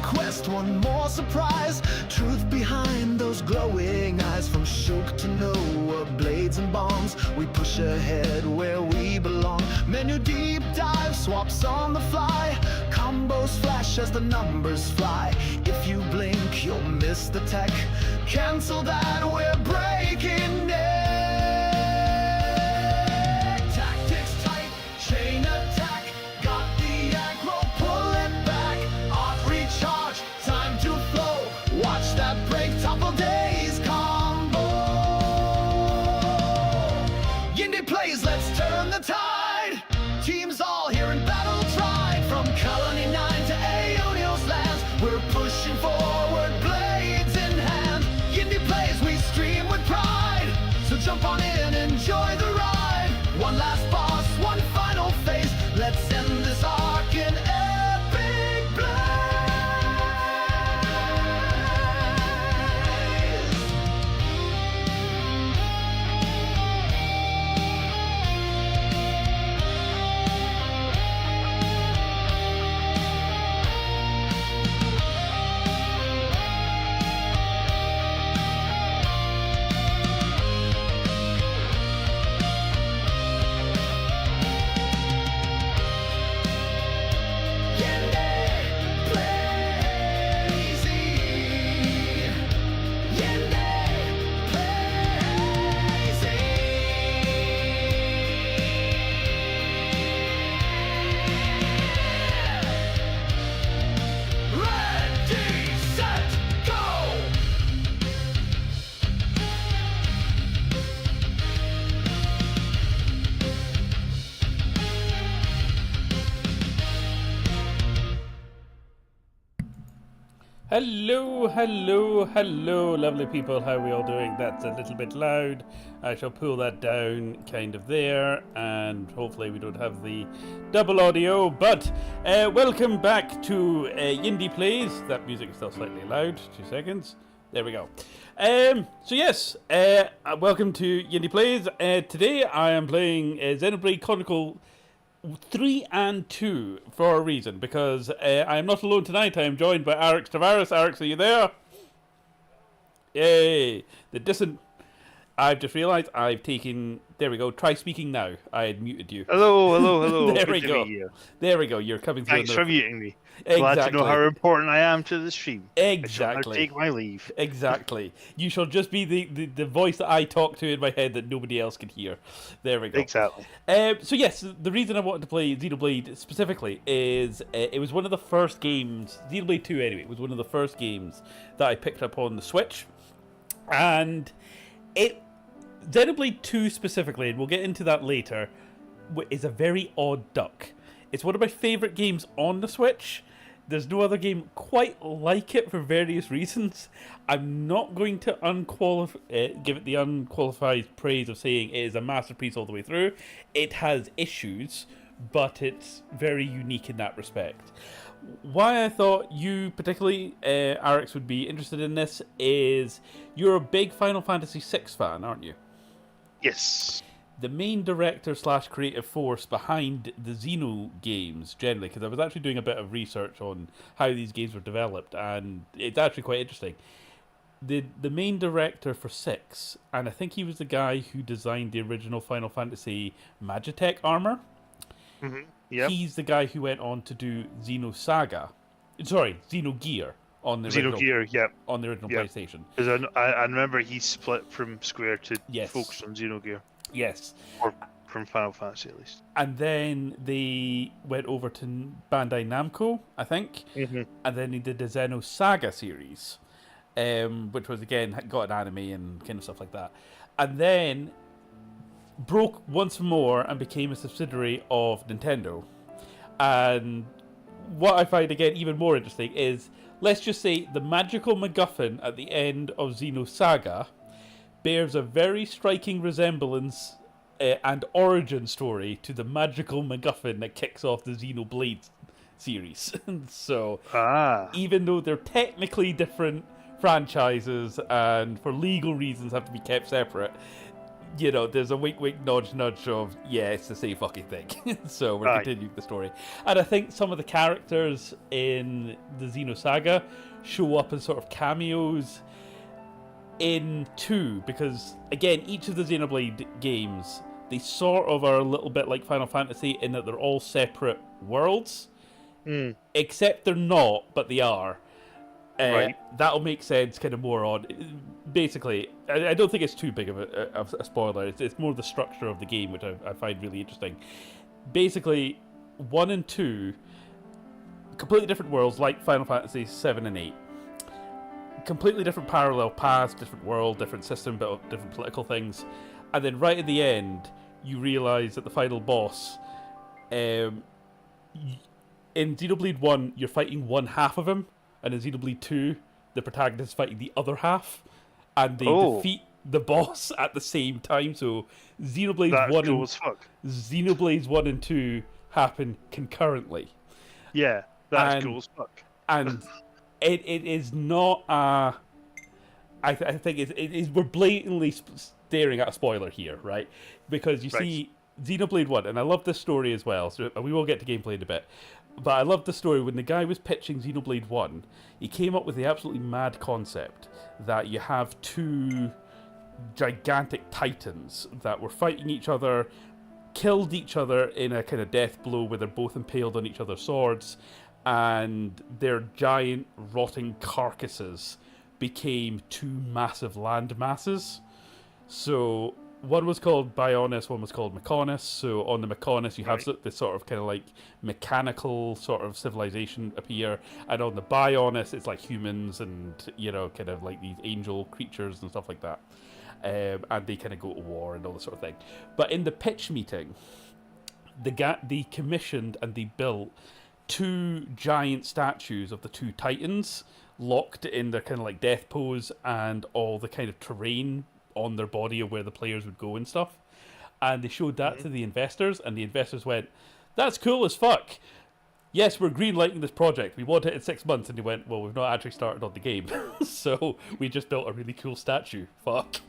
quest, one more surprise. Truth behind those glowing eyes. From Shulk to Noah, blades and bombs, we push ahead where we belong. Menu deep dive, swaps on the fly. Combos flash as the numbers fly. If you blink, you'll miss the tech. Cancel that, we're breaking neck. Tactics tight, chain attack. Got the aggro, pull it back. Off recharge, time to flow. Watch that break, topple days combo. YindyPlayZ, let's turn the tide. Teams all here in battle tried. From Colony 9 to Aeonio's lands, we're pushing forward, blades in hand. YindyPlayZ, we stream with pride. So jump on in, enjoy the ride. One last boss, one final phase. Let's end this arc in epic blaze. Hello, hello, hello, lovely people. How are we all doing? That's a little bit loud. I shall pull that down kind of there, and hopefully we don't have the double audio. But welcome back to YindyPlayZ. That music is still slightly loud. 2 seconds. There we go. So yes, welcome to YindyPlayZ. Today I am playing Xenoblade Chronicles 3 and 2 for a reason, because I am not alone tonight. I am joined by Arix Tavares. Arix, are you there? Yay! The distant. I've just realised I've taken. There we go. Try speaking now. I had muted you. Hello, hello, hello. There Good we to go. meet you. There we go. You're coming through. Thanks for muting me. Exactly. Glad to know how important I am to the stream. Exactly. I shall now take my leave. Exactly. You shall just be the voice that I talk to in my head that nobody else can hear. There we go. Exactly. So yes, the reason I wanted to play Xenoblade specifically is it was one of the first games, Xenoblade 2 anyway, it was one of the first games that I picked up on the Switch. And Xenoblade 2 specifically, and we'll get into that later, is a very odd duck. It's one of my favourite games on the Switch. There's no other game quite like it for various reasons. I'm not going to give it the unqualified praise of saying it is a masterpiece all the way through. It has issues, but it's very unique in that respect. Why I thought you particularly, Arix, would be interested in this is you're a big Final Fantasy VI fan, aren't you? Yes. The main director / creative force behind the Xeno games generally, because I was actually doing a bit of research on how these games were developed, and it's actually quite interesting. The main director for 6, and I think he was the guy who designed the original Final Fantasy Magitech armor. Mm-hmm. Yep. He's the guy who went on to do Xenogear on the original PlayStation. Because I remember he split from Square to focus on Xenogear. Yes. Or from Final Fantasy, at least. And then they went over to Bandai Namco, I think. Mm-hmm. And then he did the Xenosaga series, which was, again, got an anime and kind of stuff like that. And then broke once more and became a subsidiary of Nintendo. And what I find, again, even more interesting is, let's just say the magical MacGuffin at the end of Xenosaga bears a very striking resemblance and origin story to the magical MacGuffin that kicks off the Xenoblade series. So, even though they're technically different franchises and for legal reasons have to be kept separate, there's a wink, wink, nudge, nudge of, yeah, it's the same fucking thing. So we're Aye. continuing the story. And I think some of the characters in the Xenosaga show up as sort of cameos in 2, because, again, each of the Xenoblade games, they sort of are a little bit like Final Fantasy in that they're all separate worlds. Except they're not, but they are. Right. That'll make sense kind of more on. Basically, I don't think it's too big of a spoiler. It's more the structure of the game, which I find really interesting. Basically, 1 and 2, completely different worlds, like Final Fantasy 7 and 8. Completely different parallel paths, different world, different system, but different political things. And then right at the end, you realise that the final boss... in Xenoblade 1, you're fighting one half of him, and in Xenoblade 2, the protagonist is fighting the other half, and they defeat the boss at the same time. So Xenoblades 1 and 2 happen concurrently. Yeah, that's cool as fuck. And it is not a... I think it is we're blatantly staring at a spoiler here, right? Because you see Xenoblade 1, and I love this story as well, so we will get to gameplay in a bit. But I love the story. When the guy was pitching Xenoblade 1, he came up with the absolutely mad concept that you have 2 gigantic titans that were fighting each other, killed each other in a kind of death blow where they're both impaled on each other's swords, and their giant rotting carcasses became 2 massive land masses. So one was called Bionis, one was called Mechonis. So on the Mechonis, you have this sort of kind of like mechanical sort of civilization appear, and on the Bionis, it's like humans and kind of like these angel creatures and stuff like that. And they kind of go to war and all this sort of thing. But in the pitch meeting, they commissioned and they built 2 giant statues of the 2 titans, locked in their kind of like death pose, and all the kind of terrain on their body of where the players would go and stuff. And they showed that to the investors, and the investors went, "That's cool as fuck. Yes, we're greenlighting this project. We want it in 6 months." And they went, "Well, we've not actually started on the game." So we just built a really cool statue. Fuck.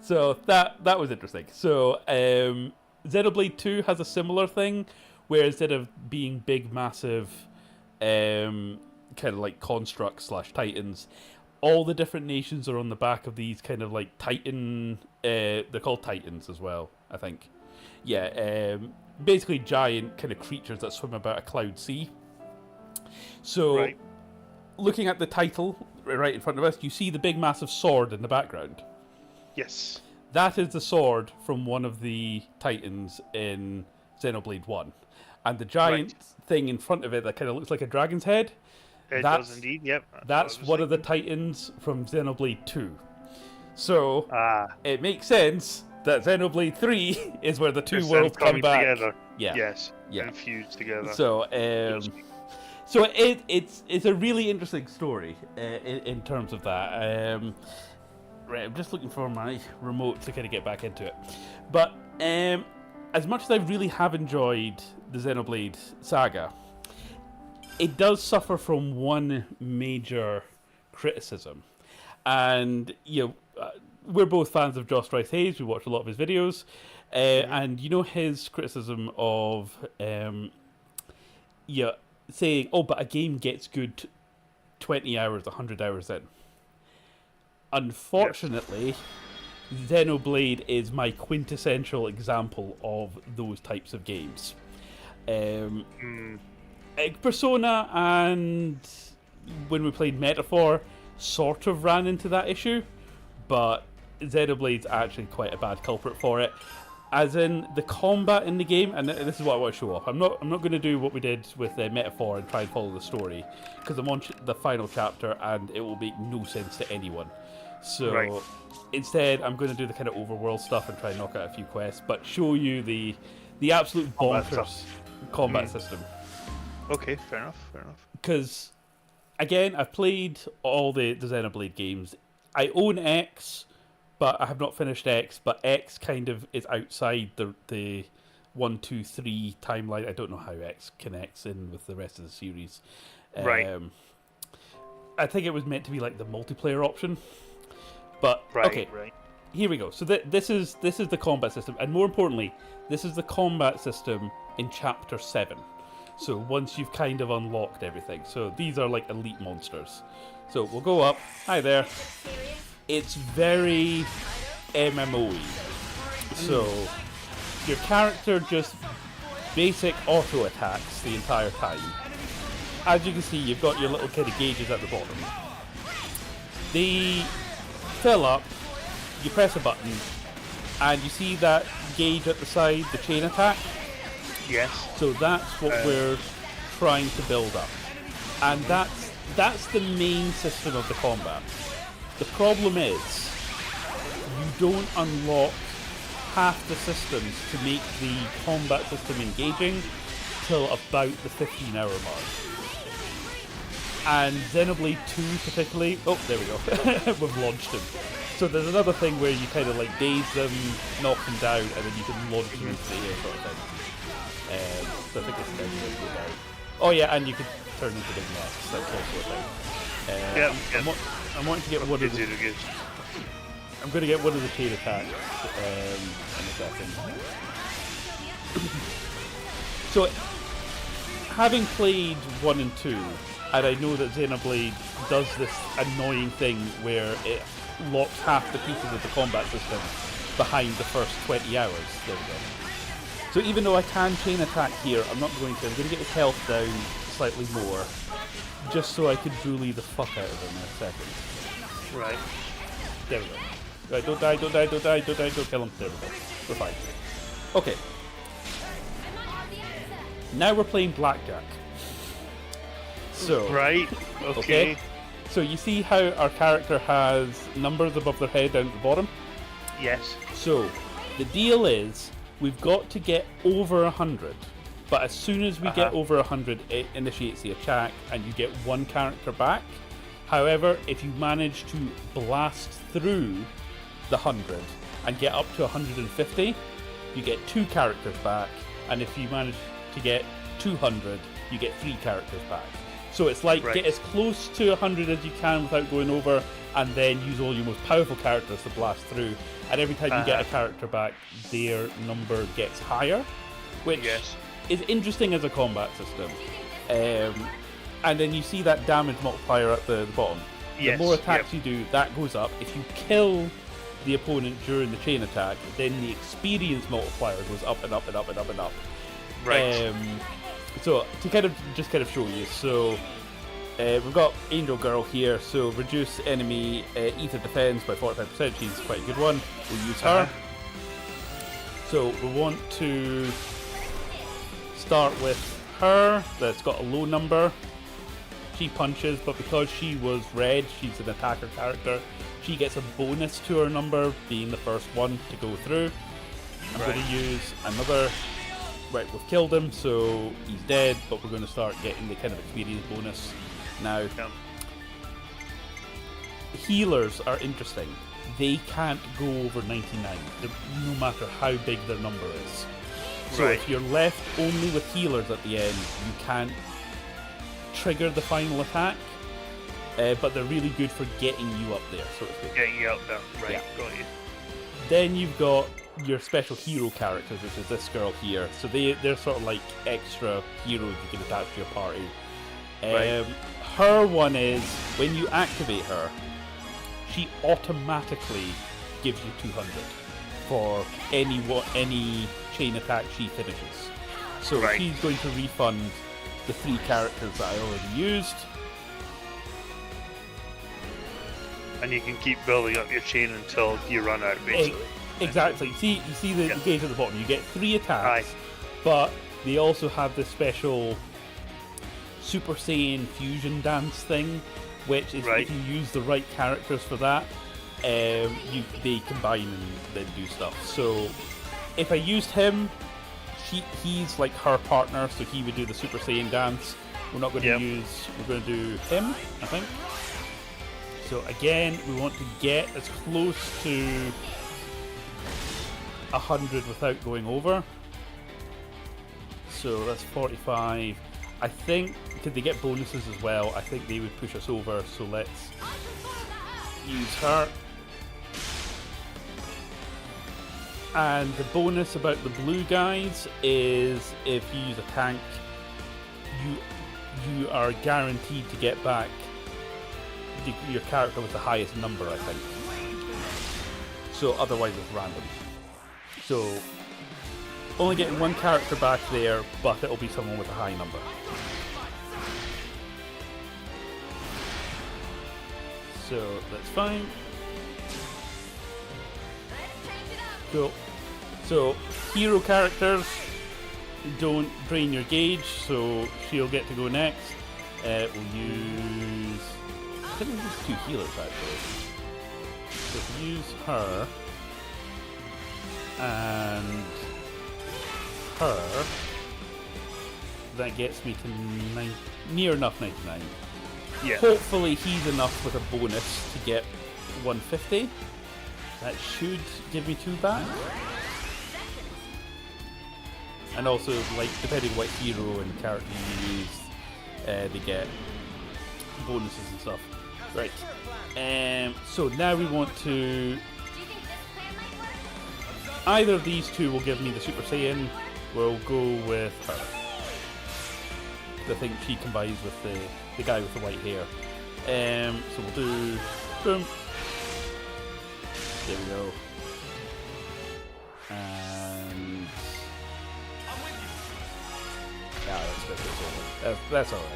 So that was interesting. So Xenoblade 2 has a similar thing, where instead of being big, massive kind of like constructs / titans, all the different nations are on the back of these kind of like titan... they're called titans as well, I think. Yeah, basically giant kind of creatures that swim about a cloud sea. So, looking at the title right in front of us, you see the big massive sword in the background. Yes. That is the sword from one of the titans in Xenoblade 1. And the giant thing in front of it that kind of looks like a dragon's head... It does indeed, yep. That's one of the titans from Xenoblade 2. So, it makes sense that Xenoblade 3 is where the 2 worlds come back. Together. Yeah. Yes. Yeah. And fused together. So, it's a really interesting story in terms of that. Right, I'm just looking for my remote to kind of get back into it. But as much as I really have enjoyed the Xenoblade saga, it does suffer from one major criticism. And, we're both fans of Josh Rice Hayes. We watch a lot of his videos. And his criticism of saying, but a game gets good 20 hours, 100 hours in. Unfortunately, Xenoblade is my quintessential example of those types of games. Persona and when we played Metaphor sort of ran into that issue, but Xenoblade's actually quite a bad culprit for it. As in the combat in the game, and this is what I want to show off. I'm not going to do what we did with Metaphor and try and follow the story, because I'm on the final chapter and it will make no sense to anyone. So instead, I'm going to do the kind of overworld stuff and try and knock out a few quests, but show you the absolute bonkers combat system. Okay, fair enough. Because, again, I've played all the Xenoblade games. I own X, but I have not finished X, but X kind of is outside the 1, 2, 3 timeline. I don't know how X connects in with the rest of the series. I think it was meant to be like the multiplayer option. But, okay. here we go. So this is the combat system, and more importantly, this is the combat system in Chapter 7. So once you've kind of unlocked everything. So these are like elite monsters. So we'll go up. Hi there. It's very MMO-y. So your character just basic auto attacks the entire time. As you can see, you've got your little kind of gauges at the bottom. They fill up, you press a button, and you see that gauge at the side, the chain attack? Yes. So that's what we're trying to build up. And that's the main system of the combat. The problem is, you don't unlock half the systems to make the combat system engaging till about the 15-hour mark. And Xenoblade 2 particularly... Oh, there we go. We've launched him. So there's another thing where you kind of like daze them, knock them down, and then you can launch them into the air sort of thing. So I think it's kind of go down. Oh yeah, and you can turn into big nests. That's also a thing. I'm wanting to get one of the... I'm going to get one of the chain attacks in a second. So, having played 1 and 2, and I know that Xenoblade does this annoying thing where it locks half the pieces of the combat system behind the first 20 hours. There we go. So even though I can chain attack here, I'm not going to. I'm going to get his health down slightly more, just so I can droolie the fuck out of him in a second. Right. There we go. Right, don't die, don't die, don't die, don't die, don't kill him. There we go. We're fine. Okay. Now we're playing blackjack. So. Right. Okay. So you see how our character has numbers above their head down at the bottom? Yes. So the deal is we've got to get over 100. But as soon as we get over 100, it initiates the attack and you get one character back. However, if you manage to blast through the 100 and get up to 150, you get 2 characters back. And if you manage to get 200, you get 3 characters back. So it's like get as close to 100 as you can without going over, and then use all your most powerful characters to blast through. And every time you get a character back, their number gets higher, which is interesting as a combat system. And then you see that damage multiplier at the bottom. The more attacks you do, that goes up. If you kill the opponent during the chain attack, then the experience multiplier goes up and up and up and up and up. Right. So to kind of show you, so we've got Angel Girl here. So reduce enemy ether defense by 45%. She's quite a good one. We'll use her. So we want to start with her. That's got a low number. She punches, but because she was red, she's an attacker character. She gets a bonus to her number, being the first one to go through. I'm going to use another. Right, we've killed him, so he's dead, but we're going to start getting the kind of experience bonus now. Healers are interesting. They can't go over 99, no matter how big their number is. So if you're left only with healers at the end, you can't trigger the final attack, but they're really good for getting you up there, so to speak. Getting you up there, right, got you. Then you've got your special hero characters, which is this girl here. So they're sort of like extra heroes you can attach to your party. Her one is, when you activate her, she automatically gives you 200 for any chain attack she finishes. So she's going to refund the 3 characters that I already used. And you can keep building up your chain until you run out, basically. Exactly. You see the gauge at the bottom. You get 3 attacks, but they also have this special Super Saiyan fusion dance thing, which is if you use the right characters for that, they combine and then do stuff. So if I used him, he's like her partner, so he would do the Super Saiyan dance. We're not going to use. We're going to do him, I think. So again, we want to get as close to 100 without going over. So that's 45. I think, because they get bonuses as well, I think they would push us over. So let's use her. And the bonus about the blue guys is if you use a tank, you are guaranteed to get back your character with the highest number, I think. So otherwise it's random. So only getting one character back there, but it'll be someone with a high number. So that's fine. Cool. So hero characters don't drain your gauge, so she'll get to go next. We'll use... I think we'll use 2 healers actually. So we'll use her and her. That gets me to near enough 99. Yeah. Hopefully he's enough with a bonus to get 150. That should give me 2 back. And also, like, depending what hero and character you use, they get bonuses and stuff. Right. So now we want to... Either of these two will give me the Super Saiyan. We'll go with her. I think she combines with the guy with the white hair. So we'll do... Boom. There we go. And... That's alright.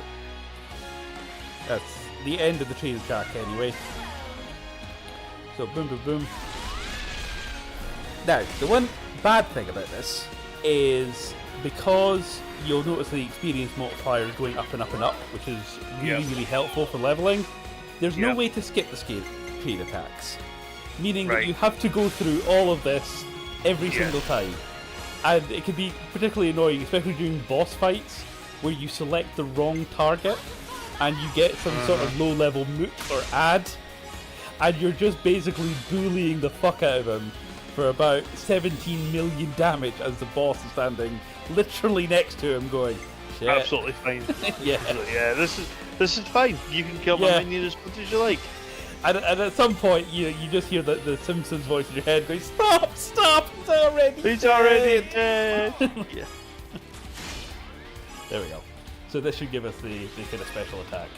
That's the end of the chain track anyway. So boom, boom, boom. Now, the one bad thing about this is because you'll notice the experience multiplier is going up and up and up, which is really, really helpful for leveling. There's no way to skip the chain attacks, meaning that you have to go through all of this every single time. And it can be particularly annoying, especially during boss fights, where you select the wrong target and you get some sort of low-level mook or ad, and you're just basically bullying the fuck out of him for about 17 million damage as the boss is standing literally next to him going, shit. Absolutely fine. Yeah, this is fine. You can kill my minion as much as you like. And at some point, you just hear the Simpsons voice in your head going, stop, he's already dead. Yeah. There we go. So this should give us the kind of special attack.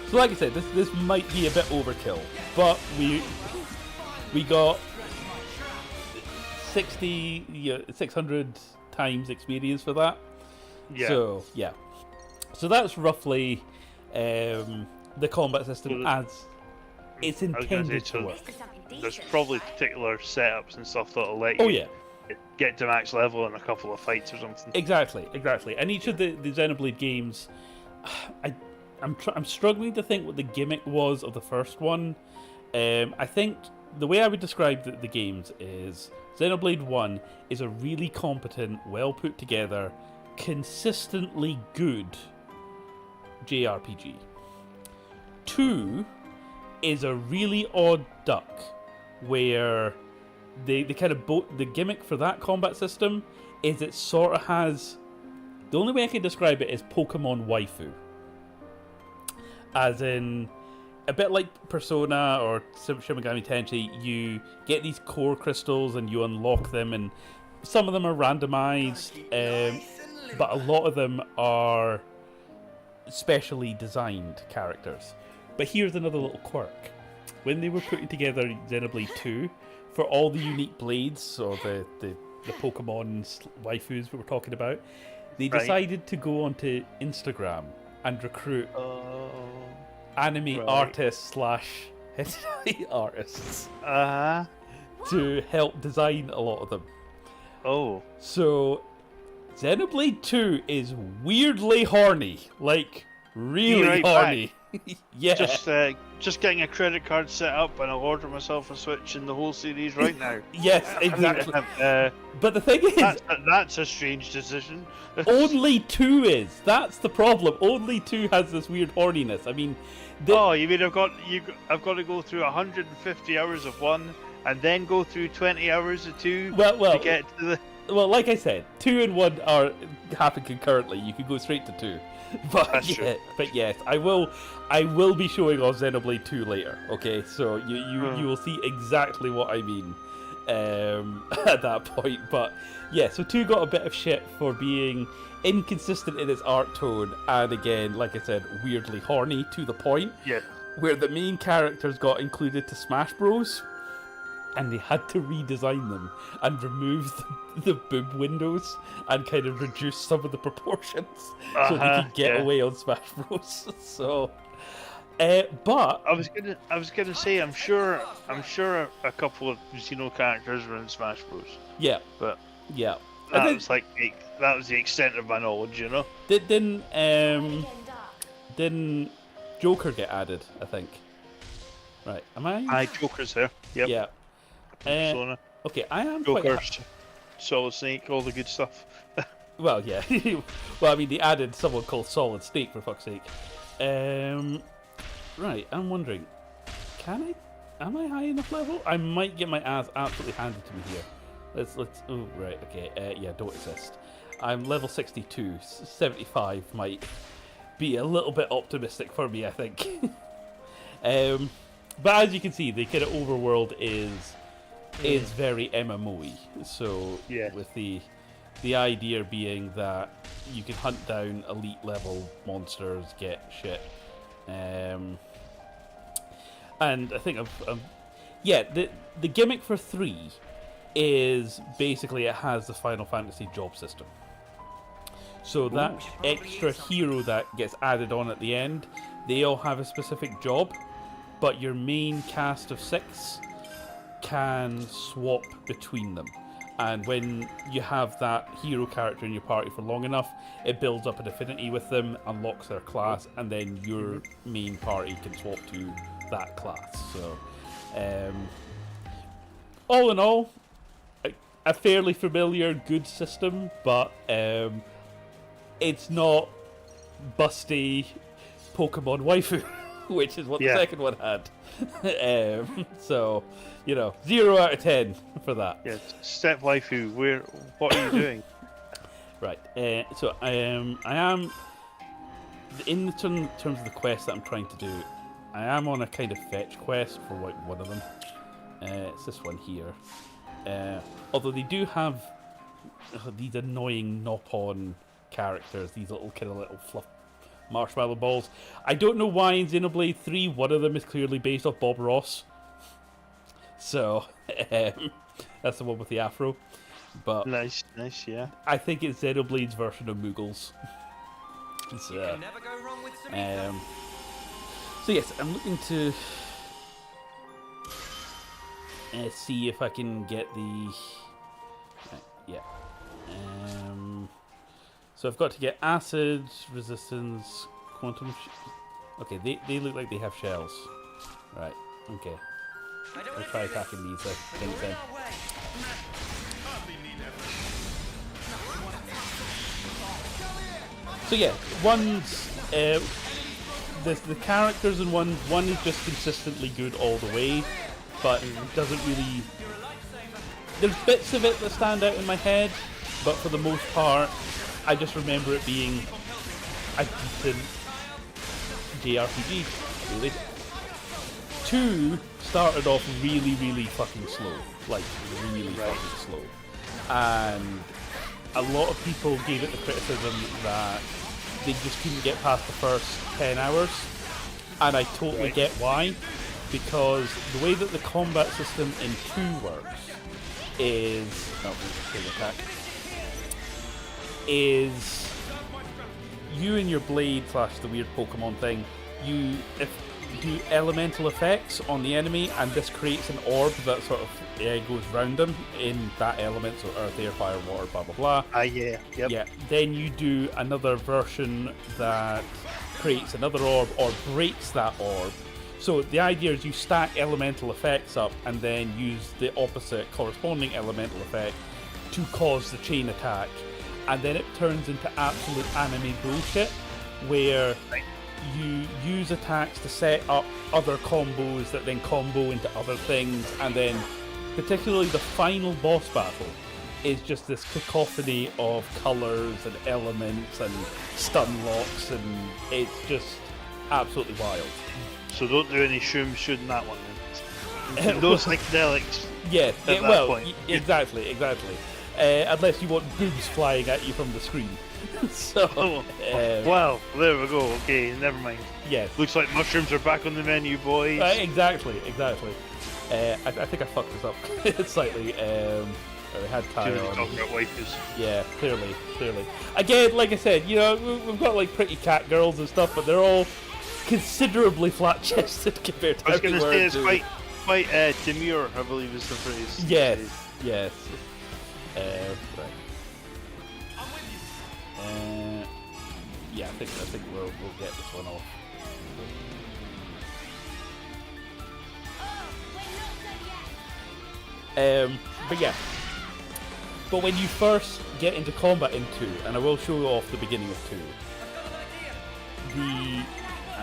So like I said, this might be a bit overkill, but we got 600 times experience for that. Yeah. So yeah. So that's roughly the combat system as it's intended to work. There's probably particular setups and stuff that'll let you get to max level in a couple of fights or something. Exactly. And each of the Xenoblade games, I'm struggling to think what the gimmick was of the first one. I think the way I would describe the games is Xenoblade 1 is a really competent, well put together, consistently good JRPG. 2 is a really odd duck where the kind of the gimmick for that combat system is it sort of has, the only way I can describe it is Pokemon waifu. As in, a bit like Persona or Shin Megami Tensei, you get these core crystals and you unlock them, and some of them are randomized, but a lot of them are specially designed characters. But here's another little quirk. When they were putting together Xenoblade 2, for all the unique blades, or the Pokemon waifus we were talking about, they decided to go onto Instagram and recruit anime artists / hentai artists to help design a lot of them. Oh. So Xenoblade 2 is weirdly horny. Like, really horny. Yeah. Just getting a credit card set up, and I'll order myself a Switch in the whole series right now. Yes, exactly. But the thing is, that's a strange decision. only 2 is. That's the problem. Only 2 has this weird horniness. I mean, oh, you mean I've got to go through 150 hours of 1, and then go through 20 hours of 2 to get to the. Well, like I said, 2 and 1 happen concurrently. You could go straight to 2. But yes, I will be showing off Xenoblade 2 later. Okay, so you will see exactly what I mean at that point. But yeah, so 2 got a bit of shit for being inconsistent in its art tone, and again, like I said, weirdly horny to the point. Yeah. Where the main characters got included to Smash Bros. And they had to redesign them and remove the boob windows and kind of reduce some of the proportions so they could get away on Smash Bros. So, but I was gonna say I'm sure a couple of Xeno characters were in Smash Bros. Yeah, but yeah, that was the extent of my knowledge, you know. Didn't Joker get added? I think. Right, am I? Joker's there. Yep. Yeah. Okay, I am Joker, Solid Snake, all the good stuff. Well, yeah. Well, I mean, they added someone called Solid Snake, for fuck's sake. Right, I'm wondering, am I high enough level? I might get my ass absolutely handed to me here. Let's. Oh, right. Okay. Yeah. Don't assist. I'm level 62. 75 might be a little bit optimistic for me, I think. But as you can see, the kind of overworld is very MMO-y. So yeah, with the idea being that you can hunt down elite level monsters, get shit, and I think the gimmick for 3 is basically it has the Final Fantasy job system. So that extra hero that gets added on at the end, they all have a specific job, but your main cast of 6 can swap between them. And when you have that hero character in your party for long enough, it builds up an affinity with them, unlocks their class, and then your main party can swap to that class. So, all in all, a fairly familiar, good system, but it's not busty Pokemon waifu, which is what the second one had. So, 0 out of 10 for that. Yeah, step waifu. What are you doing? Right. So I am in terms of the quest that I'm trying to do. I am on a kind of fetch quest for one of them. It's this one here. Although they do have these annoying knock-on characters, these little fluff marshmallow balls. I don't know why in Xenoblade 3 one of them is clearly based off Bob Ross. So that's the one with the afro. But nice, yeah. I think it's Xenoblade's version of Moogles. So, so yes, I'm looking to see if I can get the so I've got to get acid resistance, quantum. Okay, they look like they have shells. Right. Okay. I'll try attacking these things then. So yeah, one's the characters in one is just consistently good all the way, but doesn't really. There's bits of it that stand out in my head, but for the most part, I just remember it being a decent JRPG. Really. 2 started off really, really fucking slow, like really fucking slow, and a lot of people gave it the criticism that they just couldn't get past the first 10 hours, and I totally get why, because the way that the combat system in 2 works is is you and your blade / the weird Pokemon thing, you do elemental effects on the enemy, and this creates an orb that sort of goes round them in that element, so earth, air, fire, water, blah blah blah. Yeah. Yep. Yeah. Then you do another version that creates another orb or breaks that orb. So the idea is you stack elemental effects up and then use the opposite corresponding elemental effect to cause the chain attack. And then it turns into absolute anime bullshit where you use attacks to set up other combos that then combo into other things, and then particularly the final boss battle is just this cacophony of colours and elements and stun locks, and it's just absolutely wild. So don't do any shrooms shooting that one then. No psychedelics. Yes, at that point. Exactly. Unless you want boobs flying at you from the screen. So, well, there we go. Okay, never mind. Yes. Looks like mushrooms are back on the menu, boys. Exactly. I think I fucked this up slightly. I had Ty on. Talking about waifus. Yeah, clearly. Again, like I said, we've got like pretty cat girls and stuff, but they're all considerably flat-chested compared to I was going to say it's doing. quite demure, I believe is the phrase. Yes. Right. Yeah, I think we'll get this one off. But when you first get into combat in 2, and I will show you off the beginning of 2, I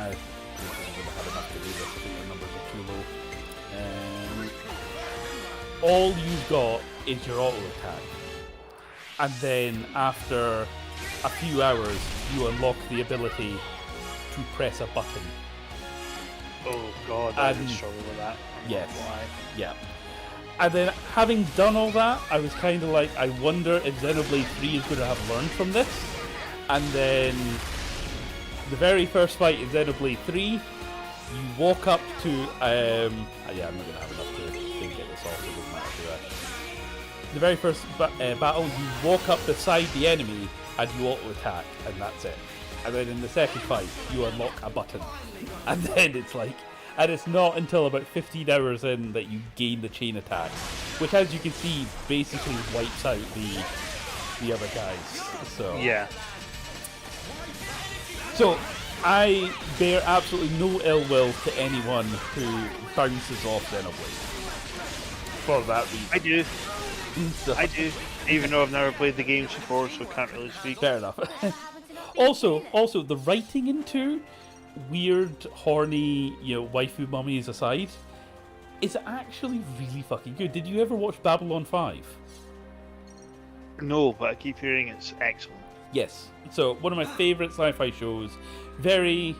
don't have enough to do this, I think the numbers are too low. All you've got is your auto attack, and then after a few hours you unlock the ability to press a button. Oh god, I would struggle with that. Yes. Yeah. And then, having done all that, I was kind of like, I wonder if Xenoblade 3 is going to have learned from this. And then, the very first fight in Xenoblade 3, you walk up to, I'm not going to have enough to get this off, it doesn't matter, do I? The very first battle, you walk up beside the enemy, and you auto-attack, and that's it. And then in the second fight, you unlock a button. And then it's like... And it's not until about 15 hours in that you gain the chain attack, which, as you can see, basically wipes out the other guys. So yeah. So I bear absolutely no ill will to anyone who bounces off Xenoblade for that reason. I do. So, I do. Even though I've never played the games before, so can't really speak. fair enough. Also, the writing in 2, weird, horny, waifu mummies aside, is actually really fucking good. Did you ever watch Babylon 5? No, but I keep hearing it's excellent. Yes. So, one of my favourite sci-fi shows. I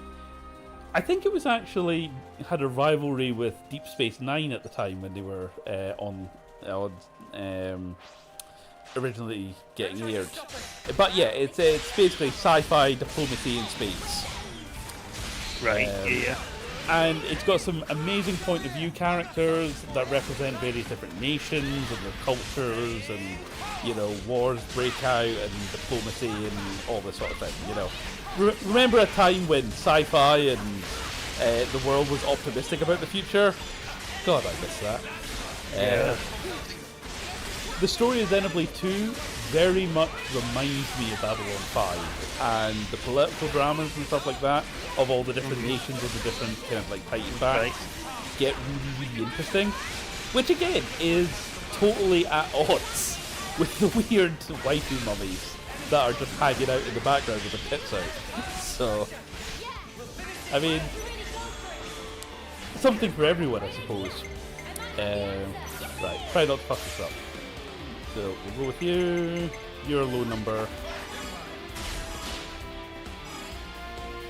think it was actually had a rivalry with Deep Space Nine at the time when they were originally getting aired. But yeah, it's basically sci-fi diplomacy in space. Right, yeah. And it's got some amazing point of view characters that represent various different nations and their cultures, and wars break out and diplomacy and all this sort of thing. Remember a time when sci-fi and the world was optimistic about the future? God, I miss that. Yeah. The story of Xenoblade 2 very much reminds me of Babylon 5, and the political dramas and stuff like that of all the different nations and the different kind of like Titan backs get really, really interesting, which again is totally at odds with the weird waifu mummies that are just hanging out in the background with their tits out. So, I mean, something for everyone, I suppose. Right, try not to fuck this up. So we'll go with you. You're a low number.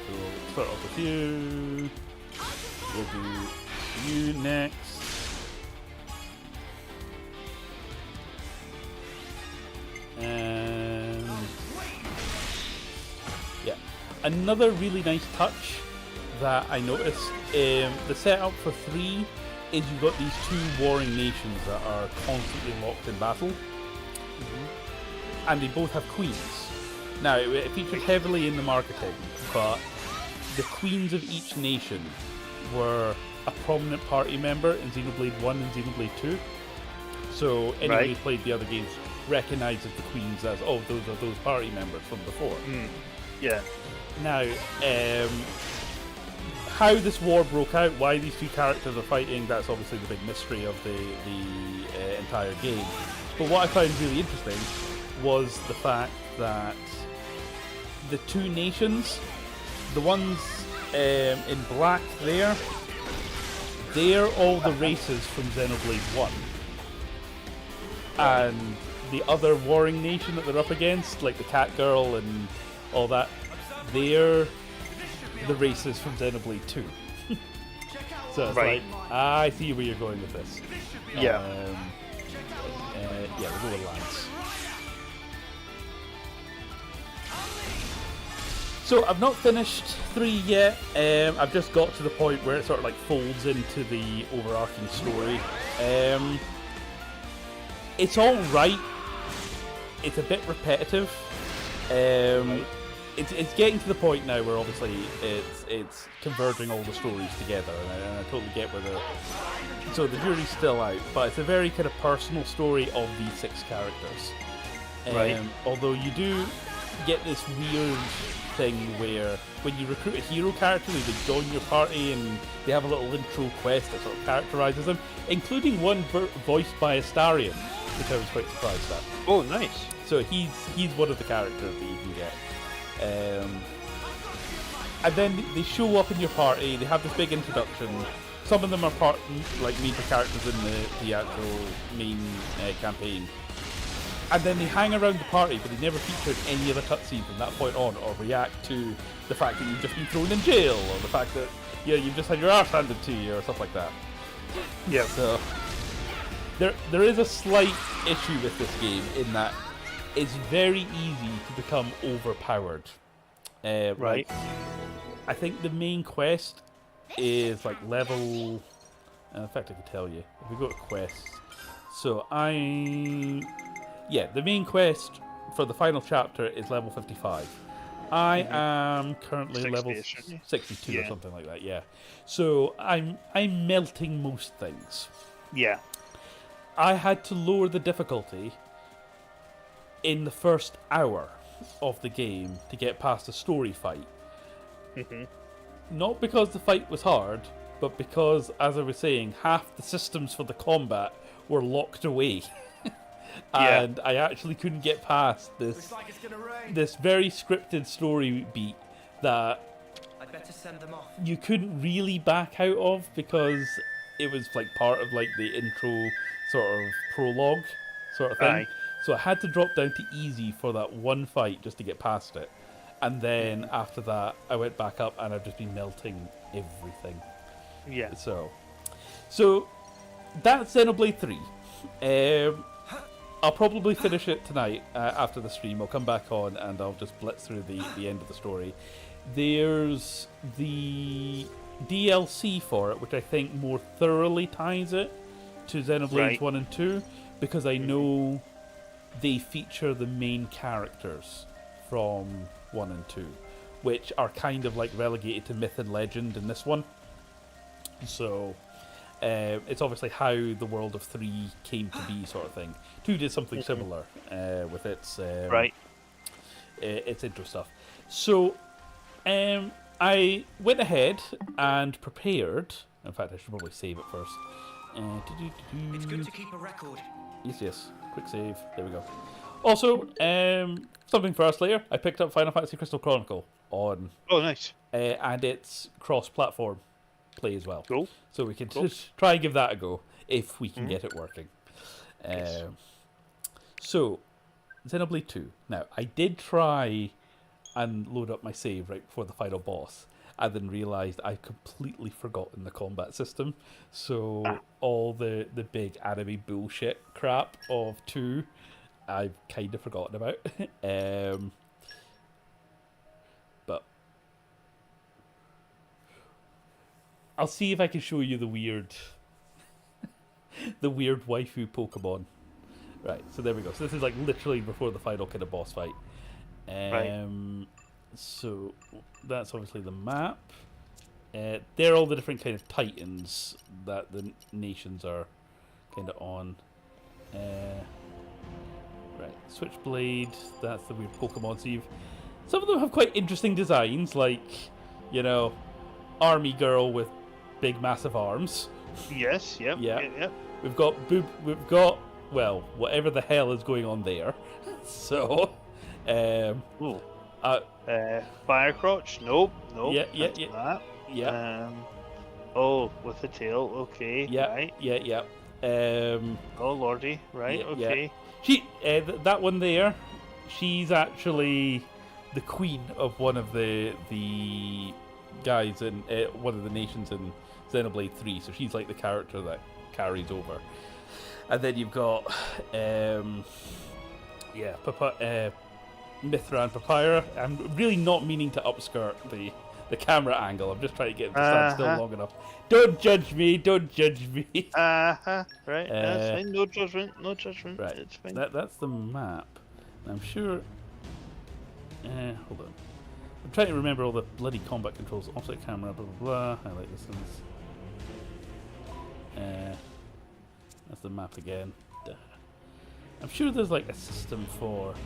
So we'll start off with you. We'll do you next. And yeah, another really nice touch that I noticed. The setup for 3 is you've got these 2 warring nations that are constantly locked in battle. And they both have queens. Now, it featured heavily in the marketing, but the queens of each nation were a prominent party member in Xenoblade 1 and Xenoblade 2. So anyone who played the other games recognises the queens as, those are those party members from before. Yeah. Now, how this war broke out, why these two characters are fighting, that's obviously the big mystery of the entire game. But what I found really interesting was the fact that the two nations, the ones in black there, they're all the races from Xenoblade 1. And the other warring nation that they're up against, like the cat girl and all that, they're the races from Xenoblade 2. So it's like, I see where you're going with this. Yeah. Yeah, we'll go with Lance. So I've not finished 3 yet. I've just got to the point where it sort of like folds into the overarching story. It's all right. It's a bit repetitive. It's getting to the point now where obviously it's converging all the stories together, and I totally get where so the jury's still out, but it's a very kind of personal story of these 6 characters. Although you do get this weird thing where when you recruit a hero character, they join your party and they have a little intro quest that sort of characterizes them, including one voiced by Astarion, which I was quite surprised at. Oh, nice. So he's one of the characters that you can get. And then they show up in your party, they have this big introduction. Some of them are major characters in the actual main campaign. And then they hang around the party, but they never feature in any other cutscene from that point on, or react to the fact that you've just been thrown in jail, or the fact that you've just had your arse handed to you, or stuff like that. Yeah. So there is a slight issue with this game in that it's very easy to become overpowered. Right. I think the main quest is like level. In fact, I can tell you if we go to quests. So the main quest for the final chapter is level 55. I am currently level 62 or something like that. Yeah. So I'm melting most things. Yeah. I had to lower the difficulty in the first hour of the game to get past a story fight. Not because the fight was hard, but because, as I was saying, half the systems for the combat were locked away. And I actually couldn't get past this very scripted story beat that I'd better send them off. You couldn't really back out of because it was like part of like the intro sort of prologue sort of thing. Aye. So I had to drop down to easy for that one fight just to get past it. And then after that, I went back up and I've just been melting everything. Yeah. So that's Xenoblade 3. I'll probably finish it tonight after the stream. I'll come back on and I'll just blitz through the end of the story. There's the DLC for it, which I think more thoroughly ties it to Xenoblade 1 and 2, because I know they feature the main characters from 1 and 2, which are kind of like relegated to myth and legend in this one. So it's obviously how the world of 3 came to be, sort of thing. 2 did something similar with its intro stuff. So I went ahead and prepared. In fact, I should probably save it first. It's good to keep a record. Yes. Quick save. There we go. Also, something for us later. I picked up Final Fantasy Crystal Chronicle on. Oh, nice. And it's cross-platform play as well. Cool. So we can just try and give that a go if we can get it working. Yes. So, Xenoblade 2. Now, I did try and load up my save right before the final boss, and then realised I'd completely forgotten the combat system. So all the big anime bullshit crap of 2, I've kind of forgotten about. But I'll see if I can show you the weird waifu Pokemon. Right, so there we go. So this is like literally before the final kind of boss fight. So that's obviously the map. They're all the different kind of titans that the nations are kind of on. Right, Switchblade, that's the weird Pokemon. So Some of them have quite interesting designs, like, you know, army girl with big massive arms. Yes. Yep. Yeah. Yep. We've got well, whatever the hell is going on there. So, Ooh. Firecrotch? Nope. Yeah. That. Yeah. Oh, with the tail. Okay. Yeah. Right. Yeah. Oh lordy. Right. Yeah, Okay. She, that one there, she's actually the queen of one of the guys in one of the nations in Xenoblade 3. So she's like the character that carries over. And then you've got, Mithra and Papyra. I'm really not meaning to upskirt the camera angle. I'm just trying to get him to stand still long enough. Don't judge me. Right. That's fine. No judgment. Right. It's fine. That's the map. I'm sure. Hold on. I'm trying to remember all the bloody combat controls. Offset camera. Blah blah blah. Highlight distance. That's the map again. Duh. I'm sure there's like a system for.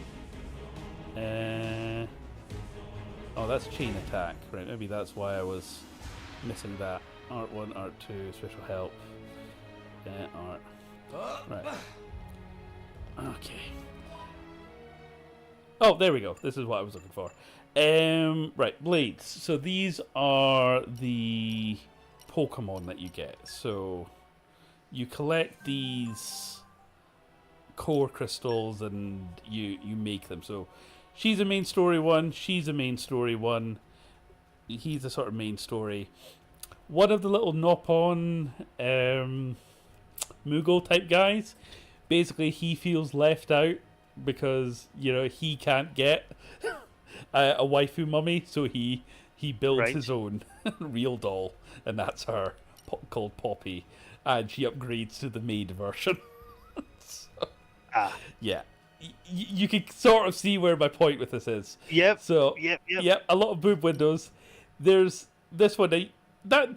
Oh, that's chain attack. Right, maybe that's why I was missing that. Art 1, Art 2, special help. Art. Right. Okay. Oh, there we go. This is what I was looking for. Right, blades. So these are the Pokemon that you get. So you collect these core crystals and you make them. So she's a main story one, she's a main story one, he's a sort of main story. One of the little Nopon Mughal type guys, basically he feels left out because, you know, he can't get a waifu mummy, so he builds his own real doll, and that's her, called Poppy, and she upgrades to the maid version. So, yeah. You can sort of see where my point with this is. Yep. So yep. A lot of boob windows. There's this one. That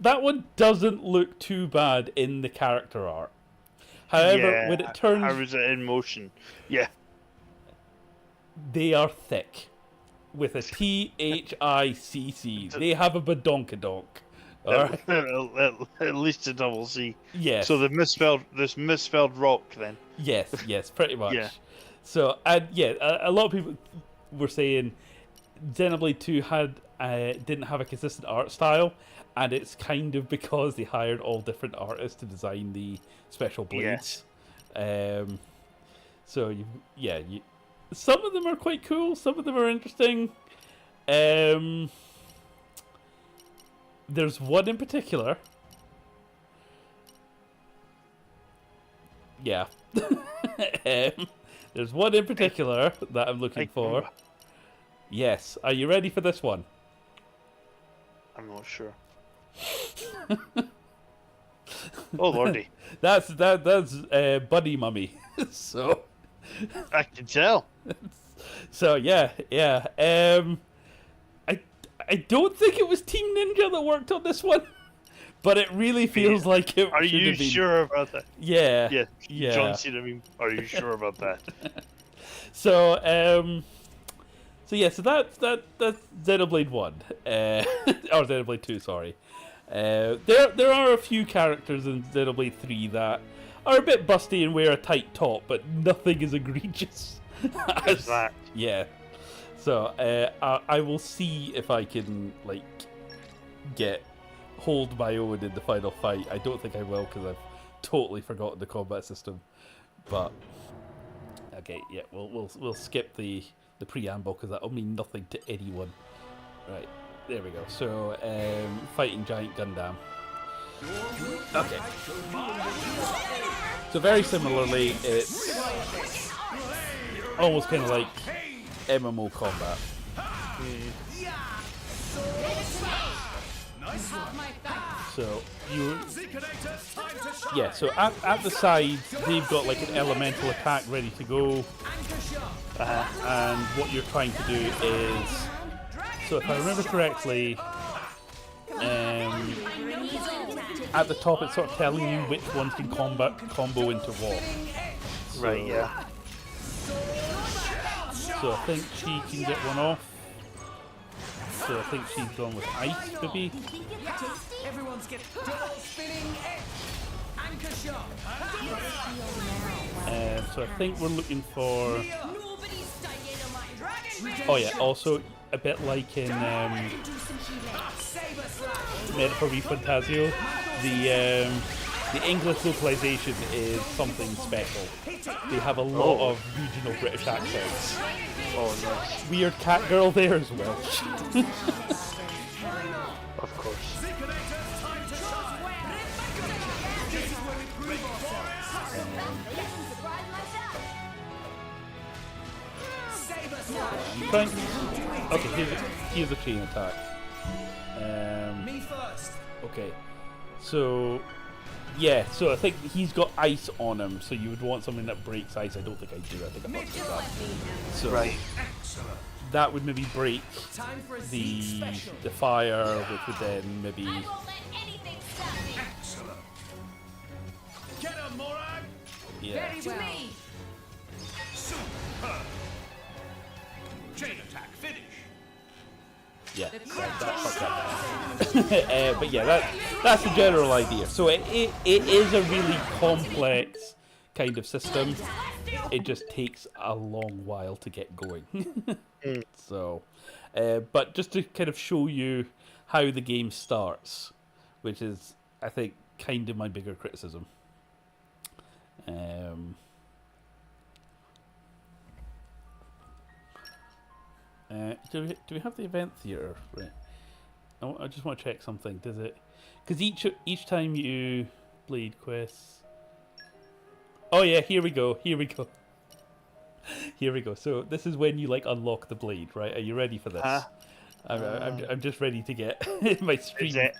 one doesn't look too bad in the character art. However, when it turns, how is it in motion? Yeah. They are thick, with a THICC. They have a badonkadonk. Alright. At least a double C. Yes. So this misspelled rock then. Yes, pretty much. Yeah. So, and yeah, a lot of people were saying Xenoblade 2 didn't have a consistent art style, and it's kind of because they hired all different artists to design the special blades. So some of them are quite cool, some of them are interesting. There's one in particular. Yeah. There's one in particular that I'm looking for. Yes. Are you ready for this one? I'm not sure. Oh lordy. That's Buddy Mummy. So I can tell. So yeah. I don't think it was Team Ninja that worked on this one, but it really feels like it. Are you sure about that? Yeah. John Cena. I mean, are you sure about that? So that's Xenoblade 1, or Xenoblade 2. Sorry. There are a few characters in Xenoblade 3 that are a bit busty and wear a tight top, but nothing is egregious. As that. Yeah. So I will see if I can hold my own in the final fight. I don't think I will because I've totally forgotten the combat system. But okay, yeah, we'll skip the preamble because that'll mean nothing to anyone. Right, there we go. So fighting giant Gundam. Okay. So very similarly, it's almost kind of like MMO combat. So so at the sides they've got like an elemental attack ready to go, and what you're trying to do is, so if I remember correctly, at the top it's sort of telling you which ones can combo into what. So, right, yeah. So I think she can get one off. So I think she's gone with ice, maybe. Everyone's getting double spinning edge. Anchor shot. So I think we're looking for. Nobody's staying on my dragon. Oh yeah, also a bit like in Meta for Fantasio, the English localization is something special. They have a lot of regional British accents. Oh, nice. Weird cat girl there as well. Of course. Thanks. Okay, here's a chain attack. Me first. Okay, so yeah, so I think he's got ice on him, so you would want something that breaks ice. I don't think I do. I think I fucked this up. So Right. that would maybe break Time for a the Zeke special. the fire, which would then maybe I won't let anything stop me. Get him, Morag! yeah. To me. Chain attack, finish! Yeah, but yeah, that's the general idea. So it is a really complex kind of system. It just takes a long while to get going. So, but just to kind of show you how the game starts, which is, I think, kind of my bigger criticism. Do we have the event theater? Right. I just want to check something. Does it? Because each time you blade quests. Oh yeah, here we go. Here we go. Here we go. So this is when you like unlock the blade, right? Are you ready for this? I'm just ready to get my stream.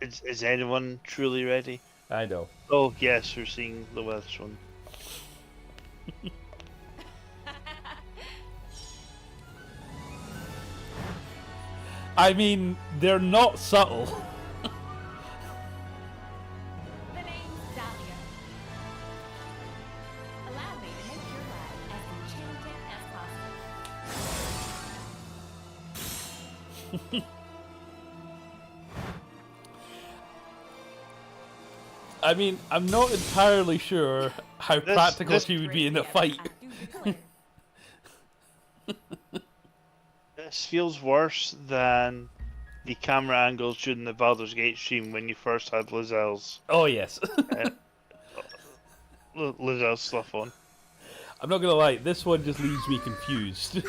Is anyone truly ready? I know. Oh yes, we're seeing the Welsh one. I mean, they're not subtle. The name's Dahlia. Allow me to make your life as enchanting as possible. I mean, I'm not entirely sure how practical she would be in a fight. I do declare. This feels worse than the camera angles during the Baldur's Gate stream when you first had Lizelle's Oh yes. Lizelle's stuff on. I'm not gonna lie, this one just leaves me confused.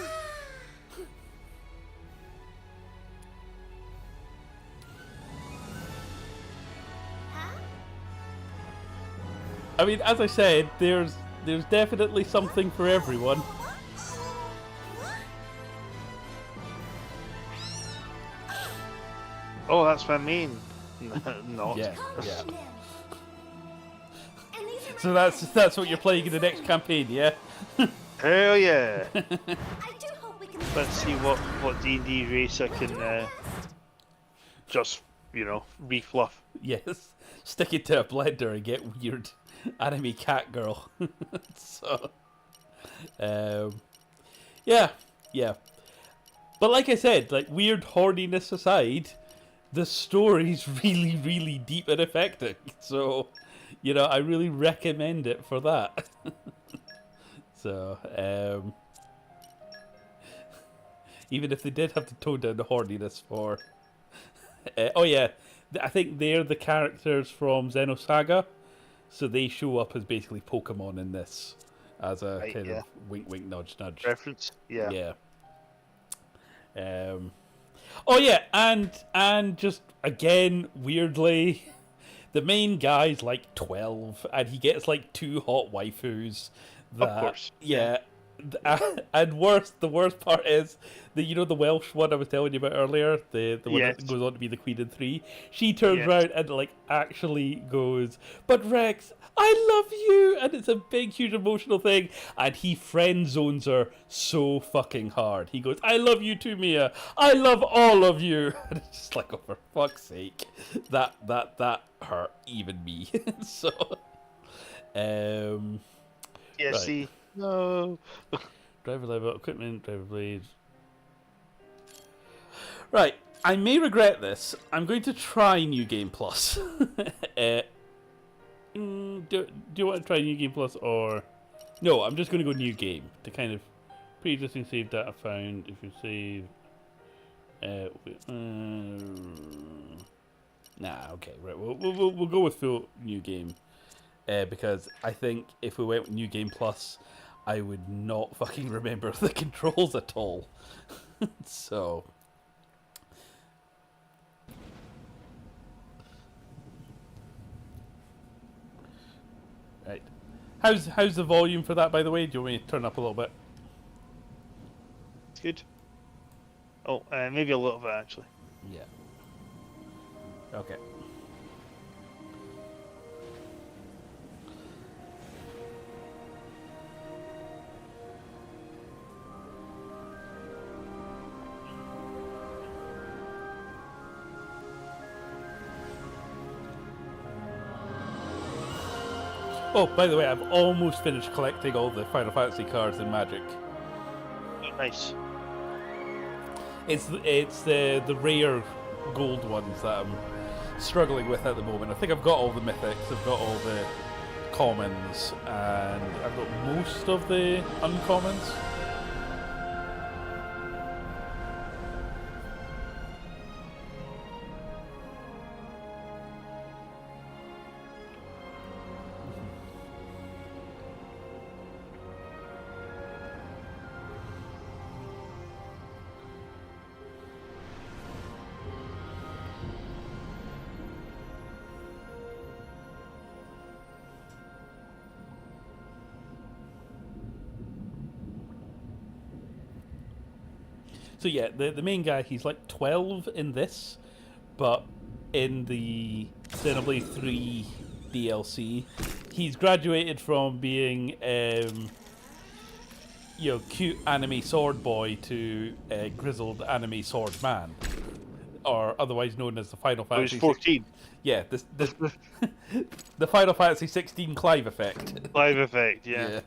I mean, as I said, there's definitely something for everyone. Oh, that's my main. Not. Yeah, yeah. So that's what you're playing in the next campaign, yeah? Hell yeah! I do hope we can. Let's see what D&D race I can just refluff. Yes. Stick it to a blender and get weird anime cat girl. So, yeah. But like I said, like weird horniness aside, the story's really, really deep and affecting. So, I really recommend it for that. So, even if they did have to tone down the horniness for... oh yeah, I think they're the characters from Xenosaga. So they show up as basically Pokemon in this. As a Right, kind yeah. of wink, wink, nudge, nudge. Reference? Yeah. Yeah. Oh yeah, and just again weirdly, the main guy's like 12, and he gets like 2 hot waifus. That, course. Yeah. And the worst part is that the Welsh one I was telling you about earlier, the one Yes. that goes on to be the Queen in 3. She turns Yes. around and like actually goes, "But Rex, I love you," and it's a big, huge emotional thing. And he friend zones her so fucking hard. He goes, "I love you too, Mia. I love all of you." And it's just like, oh, for fuck's sake, that hurt even me. So, Yeah. Right. See. No. Driver level, equipment, driver blade. Right, I may regret this. I'm going to try New Game Plus. Do you want to try New Game Plus or... No, I'm just going to go New Game to kind of pre-existing save data found. If you save... Nah, okay, right. We'll go with full New Game. Because I think if we went with New Game Plus, I would not fucking remember the controls at all. So... Right. How's the volume for that, by the way? Do you want me to turn up a little bit? It's good. Oh, maybe a little bit actually. Yeah. Okay. Oh, by the way, I've almost finished collecting all the Final Fantasy cards in Magic. Nice. It's the rare gold ones that I'm struggling with at the moment. I think I've got all the mythics, I've got all the commons, and I've got most of the uncommons. So yeah, the main guy, he's like 12 in this, but in the Xenoblade 3 DLC, he's graduated from being, cute anime sword boy to grizzled anime sword man, or otherwise known as the Final Fantasy. He's 14. Yeah, this the Final Fantasy 16 Clive effect. Clive effect, yeah.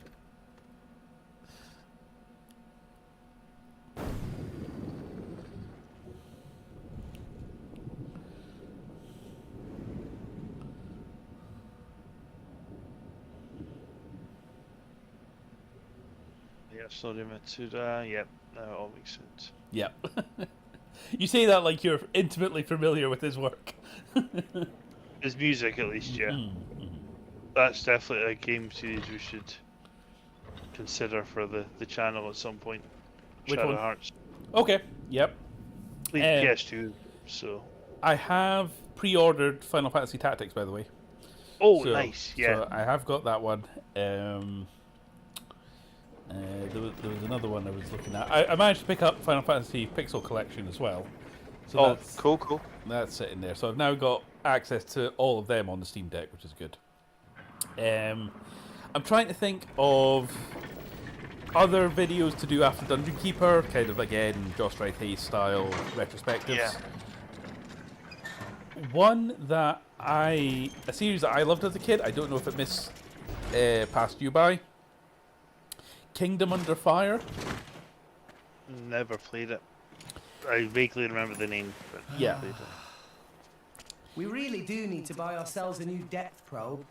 Sorry, Matsuda. Yep, that all makes sense. Yep. You say that like you're intimately familiar with his work. His music, at least, yeah. That's definitely a game series we should consider for the channel at some point. Which Shadow one? Hearts. Okay. Yep. Please PS2. So. I have pre-ordered Final Fantasy Tactics, by the way. Oh, nice. Yeah. So I have got that one. There was another one I was looking at. I managed to pick up Final Fantasy Pixel Collection as well. So that's, cool. That's sitting there. So I've now got access to all of them on the Steam Deck, which is good. I'm trying to think of other videos to do after Dungeon Keeper, kind of again Josh Wright Hayes style retrospectives. Yeah. One that a series that I loved as a kid, I don't know if it passed you by. Kingdom Under Fire. Never played it. I vaguely remember the name, but Yeah. never played it. We really do need to buy ourselves a new depth probe.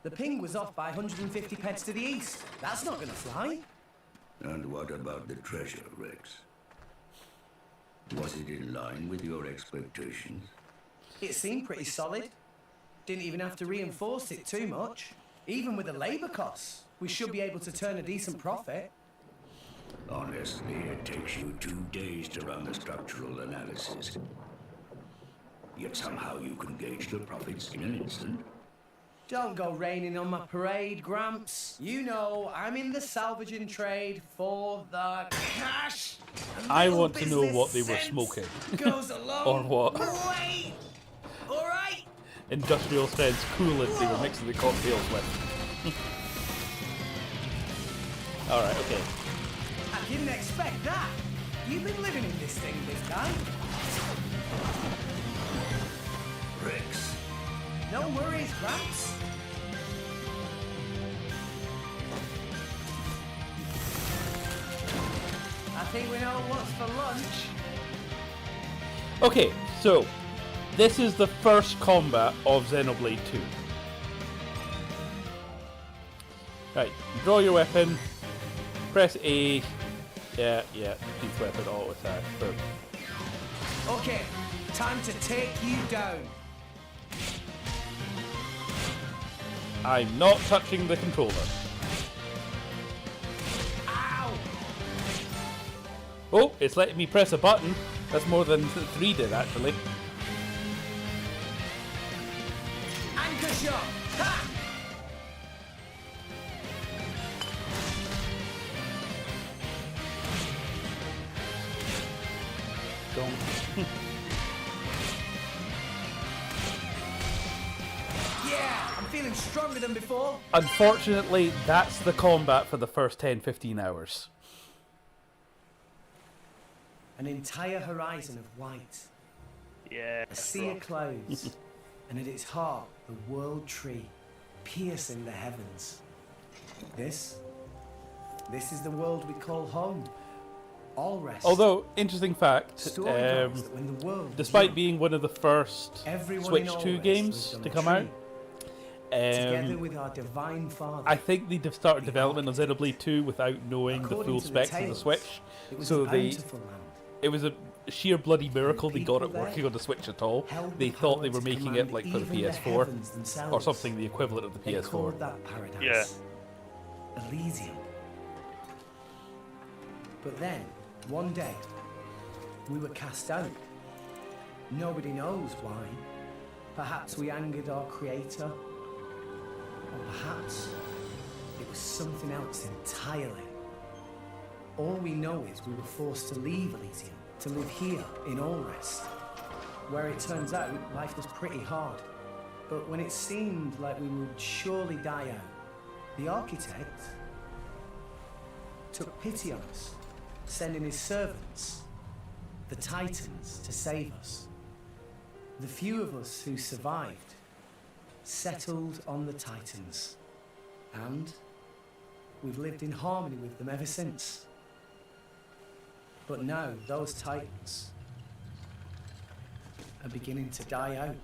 The ping was off by 150 pets to the east. That's not gonna fly. And what about the treasure, Rex? Was it in line with your expectations? It seemed pretty solid. Didn't even have to reinforce it too much. Even with the labor costs, we should be able to turn a decent profit. Honestly, it takes you 2 days to run the structural analysis. Yet somehow you can gauge the profits in an instant. Don't go raining on my parade, Gramps. You know, I'm in the salvaging trade for the cash. I want to know what they were smoking. Goes a long Or what? way. All right. Industrial strength coolant they were mixing the cocktails with. Alright, okay. I didn't expect that. You've been living in this thing, this guy. Rex, No worries, Gramps. think we know what's for lunch. Okay, so this is the first combat of Xenoblade 2. Right, draw your weapon, press A. Yeah, each weapon auto attack. Boom. Okay, time to take you down. I'm not touching the controller. Ow! Oh, it's letting me press a button. That's more than 3 did, actually. Anchor shot! Ha! Don't. Yeah, I'm feeling stronger than before. Unfortunately, that's the combat for the first 10-15 hours. An entire horizon of white, Yeah. a sea of clouds, and at its heart, the world tree, piercing the heavens. This is the world we call home. All rest. Although, interesting fact, Story goes that when the world was despite young, being one of the first everyone Switch in All 2 Rest games lived on to a come tree, out, together with our divine father. I think they started development of Xenoblade 2 without knowing the According full to specs of the tales, Switch. it was So a they, bountiful land. it was a sheer bloody miracle they got people it there working on the Switch at all. held They the thought they power were to making it command like for the even the PS4 heavens or themselves. something the equivalent of the They PS4. called that paradise Yeah. Elysium. But then, one day, we were cast out. Nobody knows why. Perhaps we angered our creator, or perhaps it was something else entirely. All we know is we were forced to leave Elysium, to live here in All Rest, where it turns out life was pretty hard. But when it seemed like we would surely die out, the architect took pity on us, sending his servants, the Titans, to save us. The few of us who survived settled on the Titans, and we've lived in harmony with them ever since. But now those Titans are beginning to die out.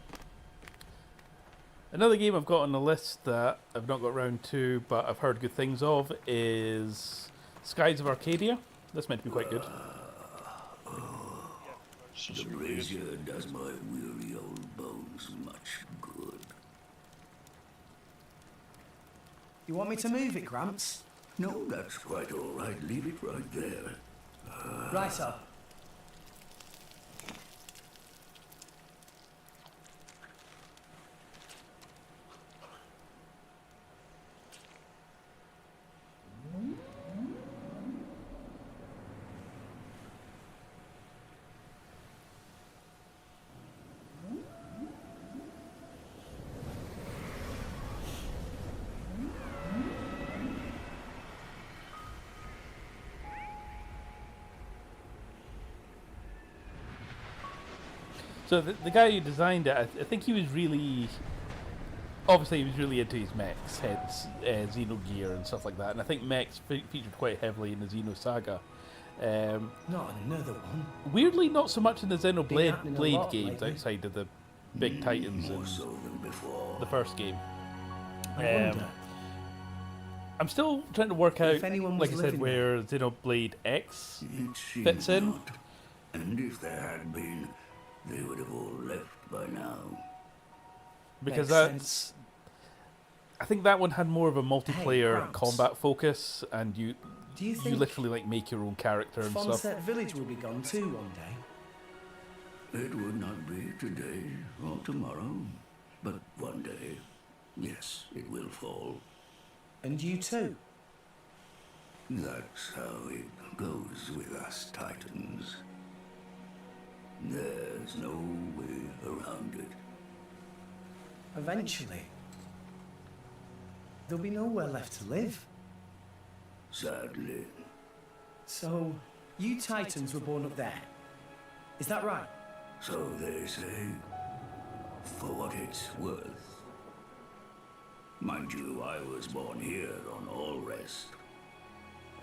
Another game I've got on the list that I've not got around to, but I've heard good things of, is Skies of Arcadia. That's meant to be quite good. The brazier does my weary old bones much good. You want me to move it, Gramps? No, that's quite all right. Leave it right there. Right up. So the guy who designed it, I think he was really, obviously he was really into his mechs, hence Xenogear and stuff like that. And I think mechs featured quite heavily in the Xeno saga. Not another one. Weirdly, not so much in the happening Xenoblade a Blade lot games lately. outside of the big Titans More and so than before. the first game. I wonder. I'm still trying to work out, If anyone was like I said, living where Xenoblade X It seems fits in. not. And if there had been, they would have all left by now. Because Makes that's, sense. I think that one had more of a multiplayer Gramps. combat focus, and you Do you you think literally like make your own character and stuff. Fonset Village will be gone too one day? It would not be today or tomorrow, but one day, yes, it will fall. And you too? That's how it goes with us Titans. There's no way around it. Eventually. There'll be nowhere left to live. Sadly, So, you Titans were born up there. Is that right? so they say. For what it's worth. Mind you, I was born here on All Rest.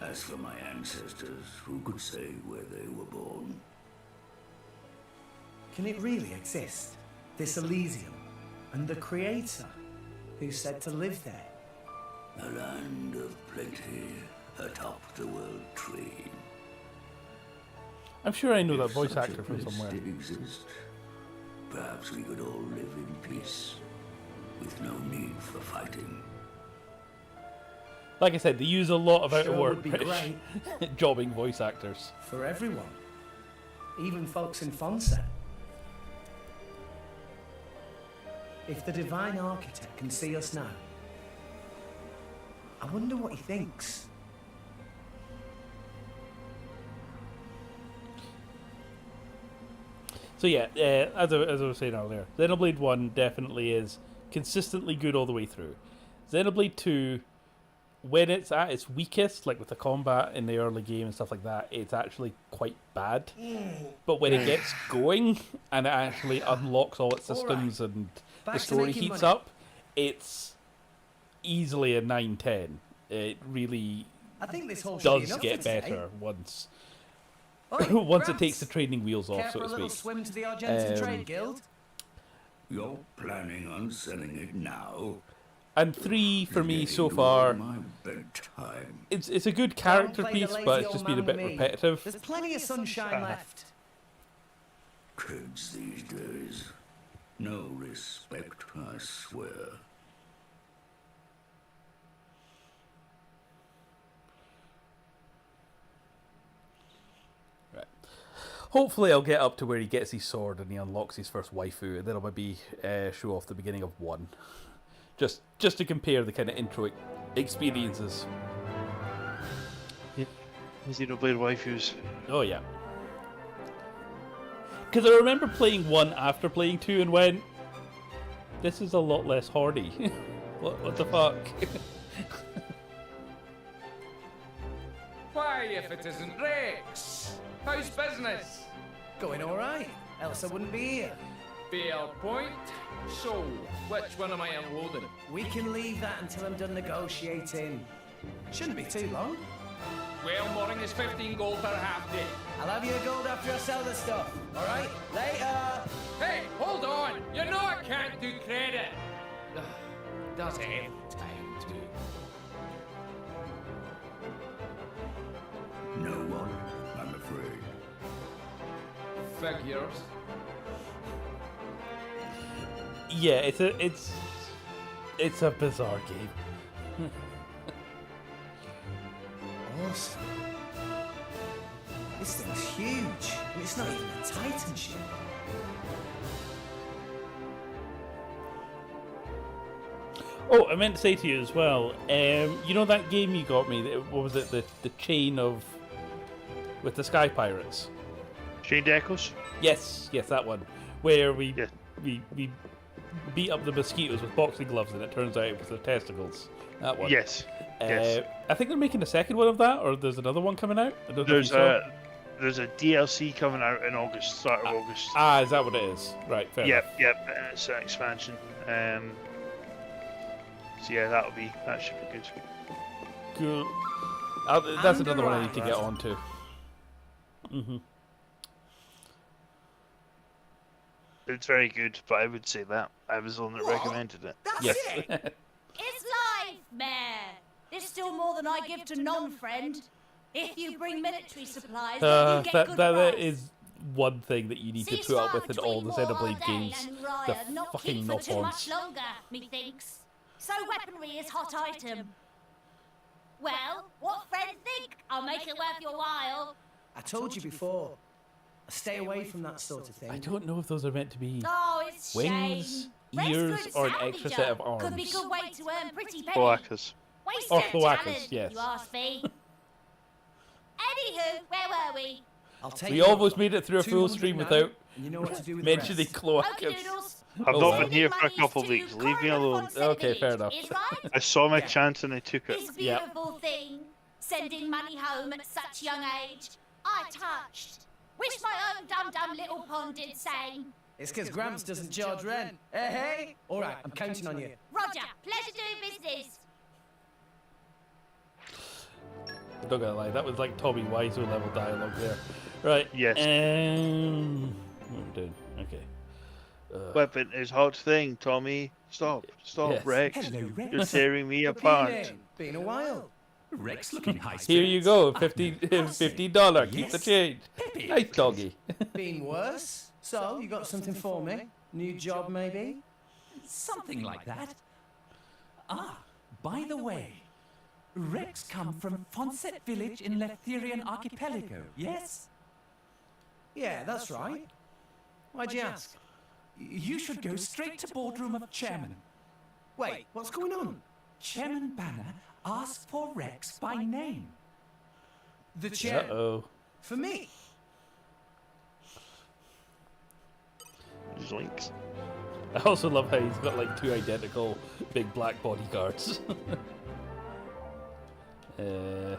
As for my ancestors, who could say where they were born? Can it really exist? This Elysium? And the Creator? Who said to live there? A land of plenty atop the world tree. I'm sure I know that If voice such a actor from place somewhere. did exist, perhaps we could all live in peace, with no need for fighting. Like I said, they use a lot of out Sure of work would be British jobbing voice actors. For everyone. Even folks in Fonset. If the Divine Architect can see us now, I wonder what he thinks. So yeah, as I was saying earlier, Xenoblade 1 definitely is consistently good all the way through. Xenoblade 2, when it's at its weakest, like with the combat in the early game and stuff like that, it's actually quite bad. But when it gets going and it actually unlocks all its systems and Back the to story making heats money. up, it's easily a 9/10. It really I think this whole should be does enough get for today. better once Oi, once it Gramps, takes the training wheels off, care so for a to little speak. swim to the Argentine Trade Guild? You're planning on selling it now? And 3 for me Getting so toward far. my bedtime. It's a good character Don't play the piece, lazy but it's old just been a man bit with me. repetitive. There's plenty of sunshine left. Kids these days. No respect, I swear. Right. Hopefully, I'll get up to where he gets his sword and he unlocks his first waifu, and then I'll maybe show off the beginning of 1, just to compare the kind of intro experiences. Xenoblade waifus. Oh yeah. Because I remember playing 1 after playing 2 and went, this is a lot less hardy. what the fuck? Why, if it isn't Rex? How's business? Going all right, else I wouldn't be here. Fair point. So, which one am I unloading? We can leave that until I'm done negotiating. Shouldn't be too long. Well, morning is 15 gold per half day. I'll have your gold after I sell the stuff. All right? Later. Hey, hold on! You know I can't do credit! Does it every time, too? No one, I'm afraid. Figures. Yeah, it's a bizarre game. Awesome. This thing's huge, and it's not even a Titan ship. Oh, I meant to say to you as well. You know that game you got me? What was it? The chain of with the Sky Pirates. Chained Echoes? Yes, that one. Where we Yeah. we beat up the mosquitoes with boxing gloves, and it turns out it was their testicles. That one. Yes. Yes. I think they're making a second one of that, or there's another one coming out. I don't know if you saw. There's a DLC coming out in August, start of August. Ah, is that what it is? Right, fair enough. Yep, it's an expansion. So yeah, that should be good. Cool. That's And another one I right. need to get onto. Mm-hmm. It's very good, but I would say that I was the one that recommended it. Yes. It's live, Mayor. There's still more than I give to non-friend. If you bring military supplies, then you get good that price. is one thing that you need to put up with in all the Xenoblade games. The not fucking keep for too much knock-ons. longer, methinks. So weaponry is hot item. Well, what friend think? I'll make it worth your while. I told you before. I stay away from that sort of thing. I don't know if those are meant to be. Oh, it's Wings, shame. ears, Red's good or an extra set of salvager. Could be arms. good way to earn pretty penny. Cloacas. Waste Or your cloacas, talent, yes. you ask me. Anywho, where were we? I'll take We your almost offer. made it through a full 200 stream now, without and you know what to do with mentioning the rest. Okie cloacas. doodles. I've Oh, not well. been here for a couple of Money weeks. to Leave me Coroner alone. Fontaine Okay, fair enough. Is right? I saw my Yeah. chance and I took it. This beautiful thing, sending money home at such young age, I touched. Wish my own dum-dum little pond did same. It's because Gramps doesn't charge rent. Hey. All right, I'm counting on you. Roger, pleasure doing business. Not gonna lie, that was like Tommy Wiseau level dialogue there. Right. Yes. What are we doing? Okay. Weapon is hot thing, Tommy. Stop, Yes. Rex. Hello, Rex. You're tearing me What apart. have you been? Been a while. Rex looking high Here you go, $50. Keep the Yes. change. Pepe. Nice doggy. Been worse. So, you got something for me? New job, maybe? Something like that. Ah, by the way, Rex come from Fonset village in Letherian archipelago, yes? Yeah, that's right. Why'd you ask? You should go straight to boardroom of chairman. Wait, what's going on? Chairman Banner asked for Rex by name. The chair. Uh-oh. For me? Zoinks. I also love how he's got like 2 identical big black bodyguards. Yeah.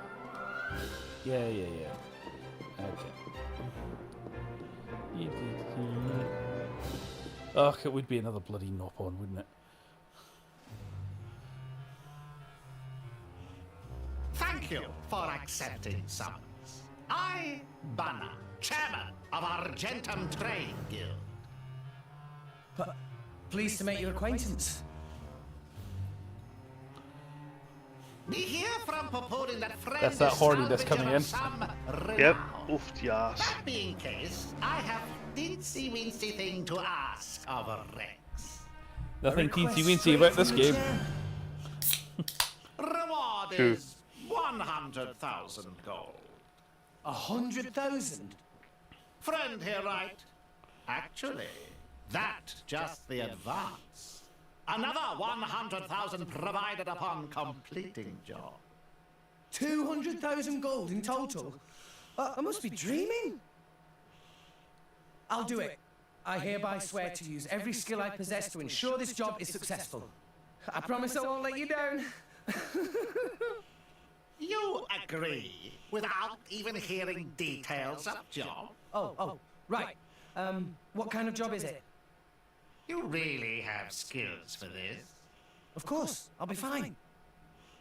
Okay. Oh, it would be another bloody knock on, wouldn't it? Thank you for accepting summons. I, Banner, chairman of Argentum Trade Guild. Pleased to make your acquaintance. We hear from purporting that friend That's that is horny that's salvage coming of in. some Yep. renown. Oof, yes. That being case, I have teensy-weensy thing to ask of Rex. Nothing Request teensy weensy straight about this from the game. chair. Reward True. is 100,000 gold. 100,000? Friend here, right? Actually, that just the advance. Another 100,000 provided upon completing job. 200,000 gold in total? I must be dreaming. I'll do it. I hereby swear to use every skill I possess to ensure this job is successful. I promise I won't let you down. You agree without even hearing details of job? Oh, right. What kind of job is it? You really have skills for this? Of course, I'll be fine.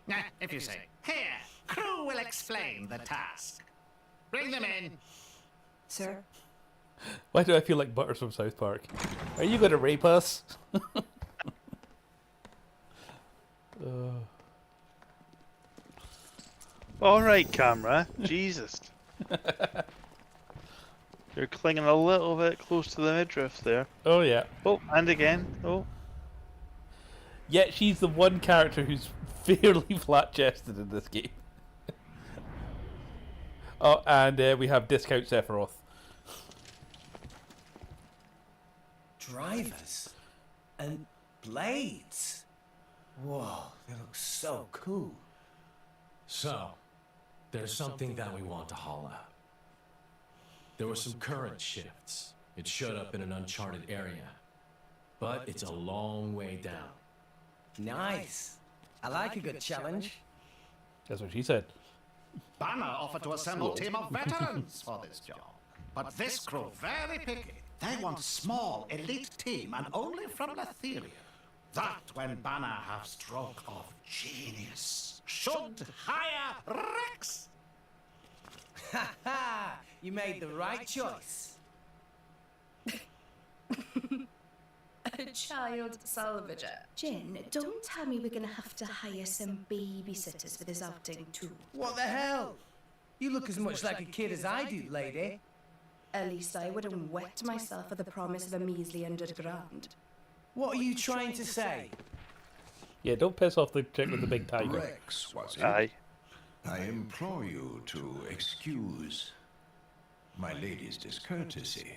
Nah, if you say. Here, crew will explain the task. Bring them in. Sir? Why do I feel like Butters from South Park? Are you going to rape us? All right, camera. Jesus. You're clinging a little bit close to the midriff there. Oh, yeah. Oh, and again. Oh. Yet she's the one character who's fairly flat-chested in this game. Oh, and we have Discount Sephiroth. Drivers? And blades? Whoa, they look so cool. So, there's something that we want to haul out. There were some current shifts. It showed up in an uncharted area. But it's a long way down. Nice. I like a good challenge. That's what she said. Banner offered to assemble a team of veterans for this job. But this crew very picky. They want small, elite team and only from Letheria. That when Banner have stroke of genius. Should hire Rex. Ha ha! You made the right choice. A child salvager. Jen, don't tell me we're gonna have to hire some babysitters for this outing too. What the hell? You look as much like a kid as I do, lady. At least I wouldn't wet myself for the promise of a measly $100,000. What are you trying to say? Yeah, don't piss off the chick with the big tiger. Rex, was it? Aye. I implore you to excuse my lady's discourtesy.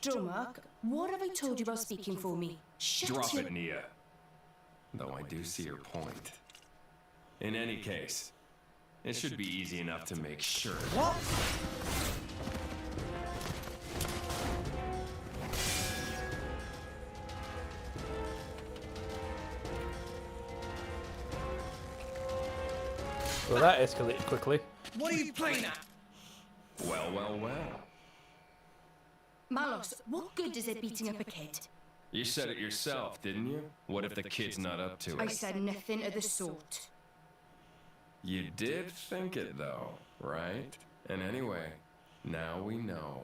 Domark, what have I told you about speaking for me? Shut Drop your... it, Nia. Though I do see your point. In any case, it should be easy enough to make sure. What? Well, that escalated quickly. What are you playing at? Well. Malos, what good is it beating up a kid? You said it yourself, didn't you? What if the kid's not up to I it? said nothing of the sort. You did think it, though, right? And anyway, now we know.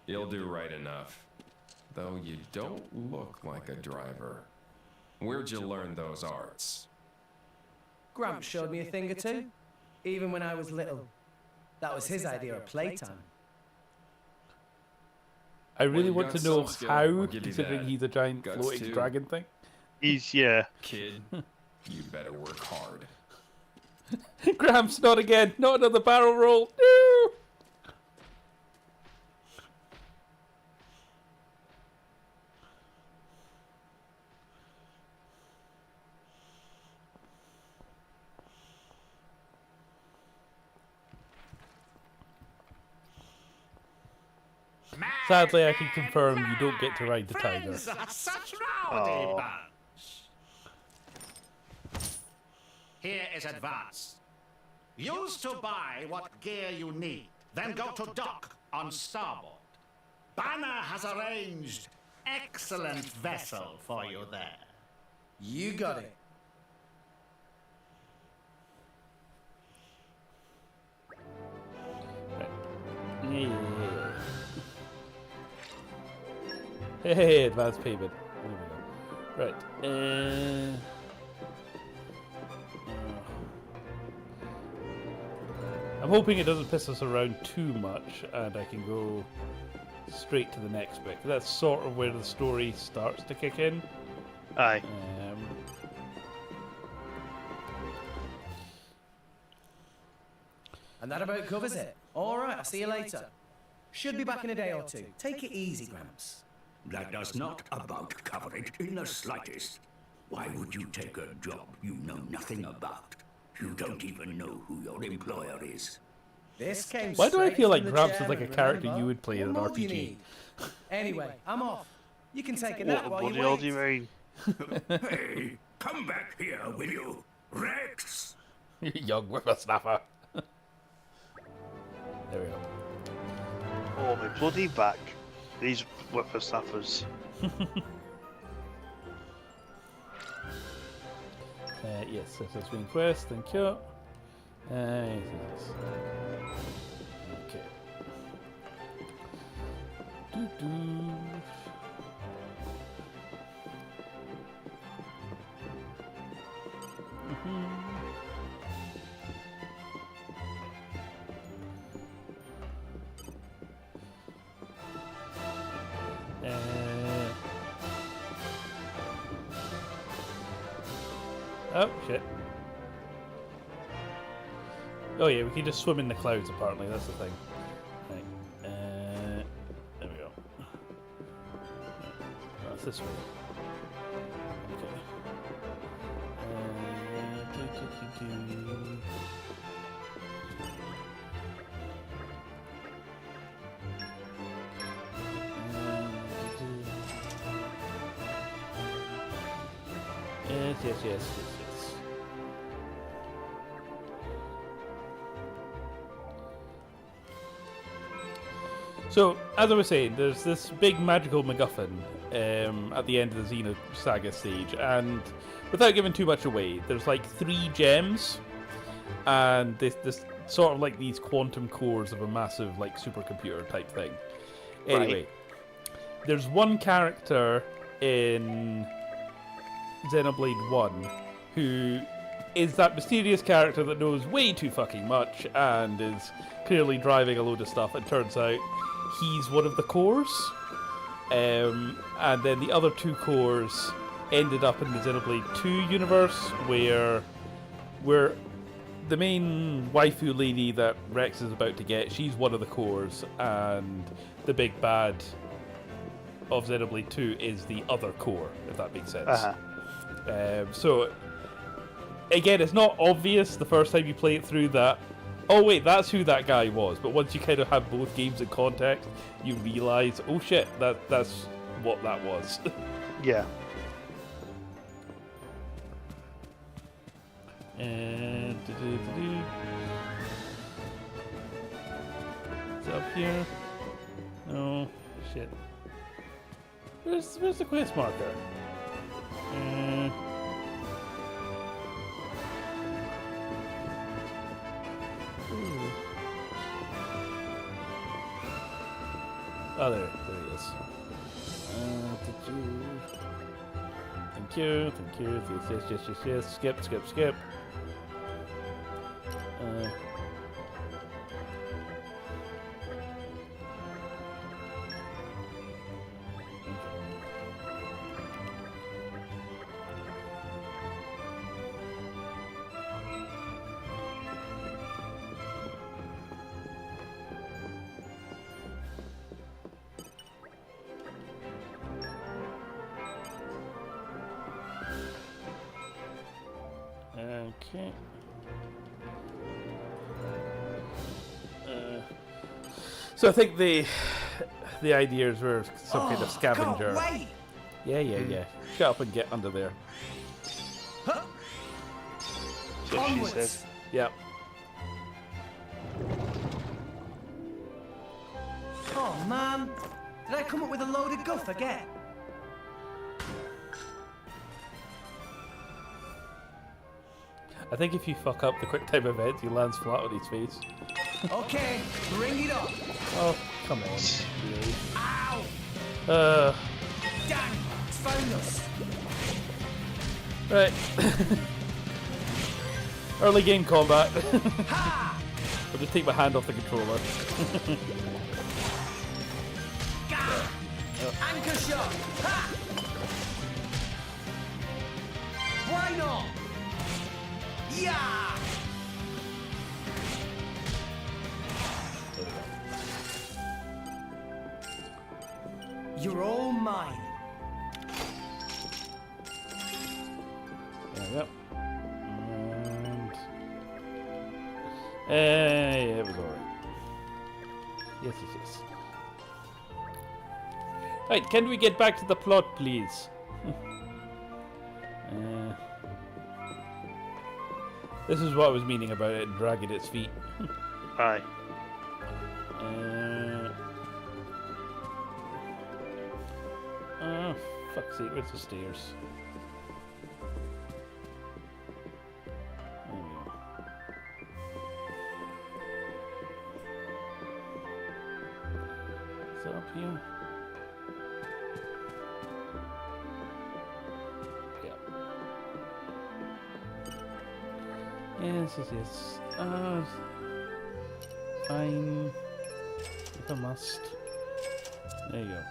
You'll do right enough. Though you don't look like a driver. Where'd you learn those arts? Gramps showed me a thing or two, even when I was little. That was his idea of playtime. I really Well, want you to got know some skill, how, I'll give you considering that. he's a giant Guts floating too. dragon thing. Yeah. Kid, you better work hard. Gramps, not again. Not another barrel roll. No! Sadly, I can confirm you don't get to ride the tiger. Friends are such rowdy Oh. bunch. Here is advance. Use to buy what gear you need, then go to dock on starboard. Banner has arranged excellent vessel for you there. You got it. Yeah. Hey, advanced payment. There we go. Right. I'm hoping it doesn't piss us around too much, and I can go straight to the next bit. 'Cause that's sort of where the story starts to kick in. Aye. And that about covers it. All right, I'll see you later. Should be back in a day or two. Take it easy, Gramps. That does not about cover it in the slightest. Why would you take a job you know nothing about? You don't even know who your employer is. This came Why do I straight feel like from the Gramps is chairman, like a character remember? you would play in an What more do you RPG? need? Anyway, I'm off. You can take a What nap the while bloody you hell wait. do you mean? Hey, come back here, will you? Rex! Young whippersnapper. There we go. Oh, my bloody back. These whippersnappers. Yes, that's been quest, thank you. Yes. Okay. Doo-doo. Oh, shit. Oh yeah, we can just swim in the clouds apparently, that's the thing. Right. There we go. Oh, it's this way. Okay. Do-do-do-do. Yes. So, as I was saying, there's this big magical MacGuffin at the end of the Xenosaga stage, and without giving too much away, there's like 3 gems, and this sort of like these quantum cores of a massive like supercomputer type thing. Anyway, there's one character in Xenoblade 1 who is that mysterious character that knows way too fucking much and is clearly driving a load of stuff, and turns out he's one of the cores. And then the other 2 cores ended up in the Xenoblade 2 universe where the main waifu lady that Rex is about to get, she's one of the cores, and the big bad of Xenoblade 2 is the other core, if that makes sense. So, again, it's not obvious the first time you play it through that, oh wait, that's who that guy was, but once you kind of have both games in context, you realise, oh shit, that's what that was. Yeah. And it's up here. Oh shit. Where's the quest marker? Oh, there he is. Thank you. Yes. Skip. Okay. So I think the idea is we're some kind of scavenger. Yeah. Shut up and get under there. So she says. Yep. Oh man, did I come up with a load of guff again? I think if you fuck up the quick time event, he lands flat on his face. Okay, bring it on. Oh, come on. Really? Ow! Dang, it's found us. Right. Early game combat. I'll just take my hand off the controller. Anchor shot. Ha! Why not? Yeah! You're all mine. There we go. And yeah, it was alright. Yes. Right, can we get back to the plot, please? This is what I was meaning about it dragging its feet. Aye. Oh, fuck's sake, where's the stairs? There we go. Is that up here? Yes. Fine. If I must. There you go.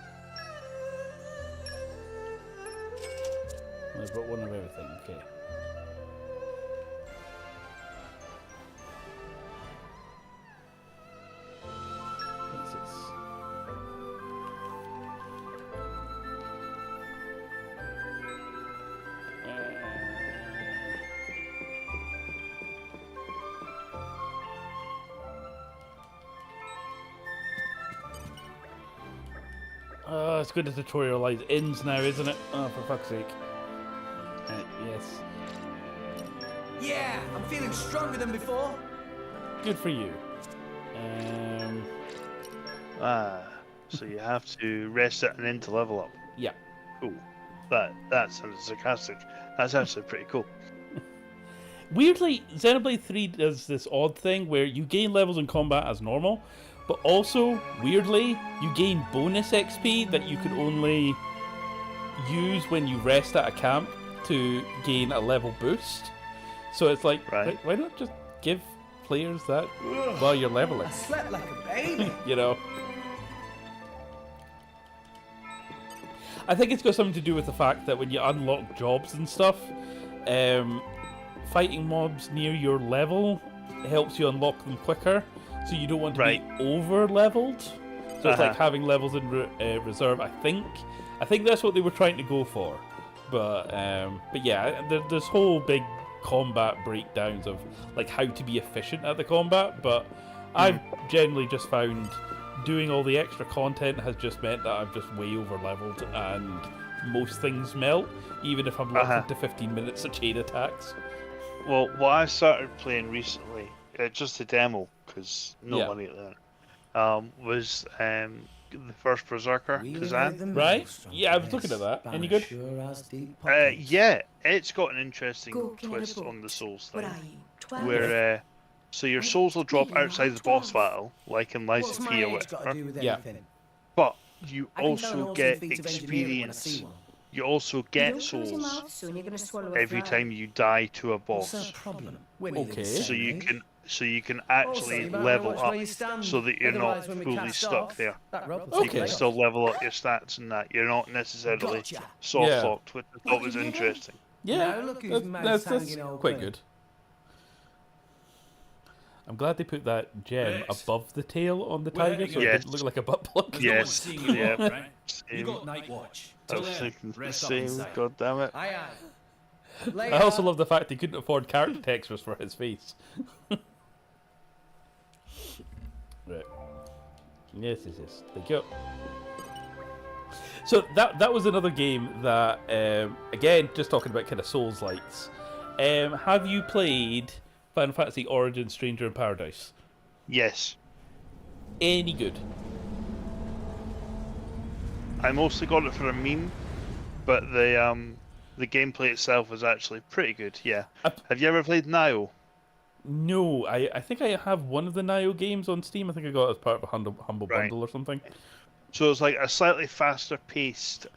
I've got one of everything, okay. What's this? Oh, it's good to tutorialize ins now, isn't it? Oh, for fuck's sake. Yes. Yeah, I'm feeling stronger than before. Good for you. So you have to rest it and then to level up. Yeah. Cool. That sounds sarcastic. That's actually pretty cool. Weirdly, Xenoblade 3 does this odd thing where you gain levels in combat as normal, but also, weirdly, you gain bonus XP that you can only use when you rest at a camp to gain a level boost. So it's like, right. Why not just give players that while you're leveling? I slept like a baby. You know? I think it's got something to do with the fact that when you unlock jobs and stuff, fighting mobs near your level helps you unlock them quicker, so you don't want to be over-leveled. So it's like having levels in reserve, I think. I think that's what they were trying to go for. But yeah, there's whole big combat breakdowns of like how to be efficient at the combat, but I've generally just found doing all the extra content has just meant that I'm just way over-leveled and most things melt, even if I'm locked into 15 minutes of chain attacks. Well, what I started playing recently, just a demo, because no money at that, was the first Berserker, Kazan. Right? Yeah, I was looking at that. Any good? Yeah, it's got an interesting twist on the Souls thing. Where, so your souls will drop outside the boss battle, like in Lies of P or whatever. Yeah. but you I can tell an also awesome get feat of engineering when I see experience. one. You also You get don't close your souls mouth soon, you're gonna swallow a every fly. time you die to a What's our boss. problem? We're nearly Okay. the So same you age. can Also, actually you might wanna level watch up where you stand. so that you're not Otherwise, when we fully cast stuck off, there. that rope will You take can Okay. us. still level up your stats and that. You're not necessarily Gotcha. soft Yeah. locked, which I thought was interesting. Yeah, Now look whose mouth's that's hanging open. quite good. I'm glad they put that gem Rex, above the tail on the where tiger, are so you? it didn't look like a butt plug. There's no one Yes, seeing you yeah. off, right? You Same. got night watch. I Till was then, thinking the rest up same. inside. God damn it. Aye, aye. I also love the fact he couldn't afford character textures for his face. Right. Yes. Thank you. So that was another game that, again, just talking about kind of Souls lights. Have you played Final Fantasy Origins Stranger in Paradise? Yes. Any good? I mostly got it for a meme, but the gameplay itself was actually pretty good. Yeah. Have you ever played Nio? No, I think I have one of the Nio games on Steam. I think I got it as part of a humble Right. bundle or something. So it's like a slightly faster paced,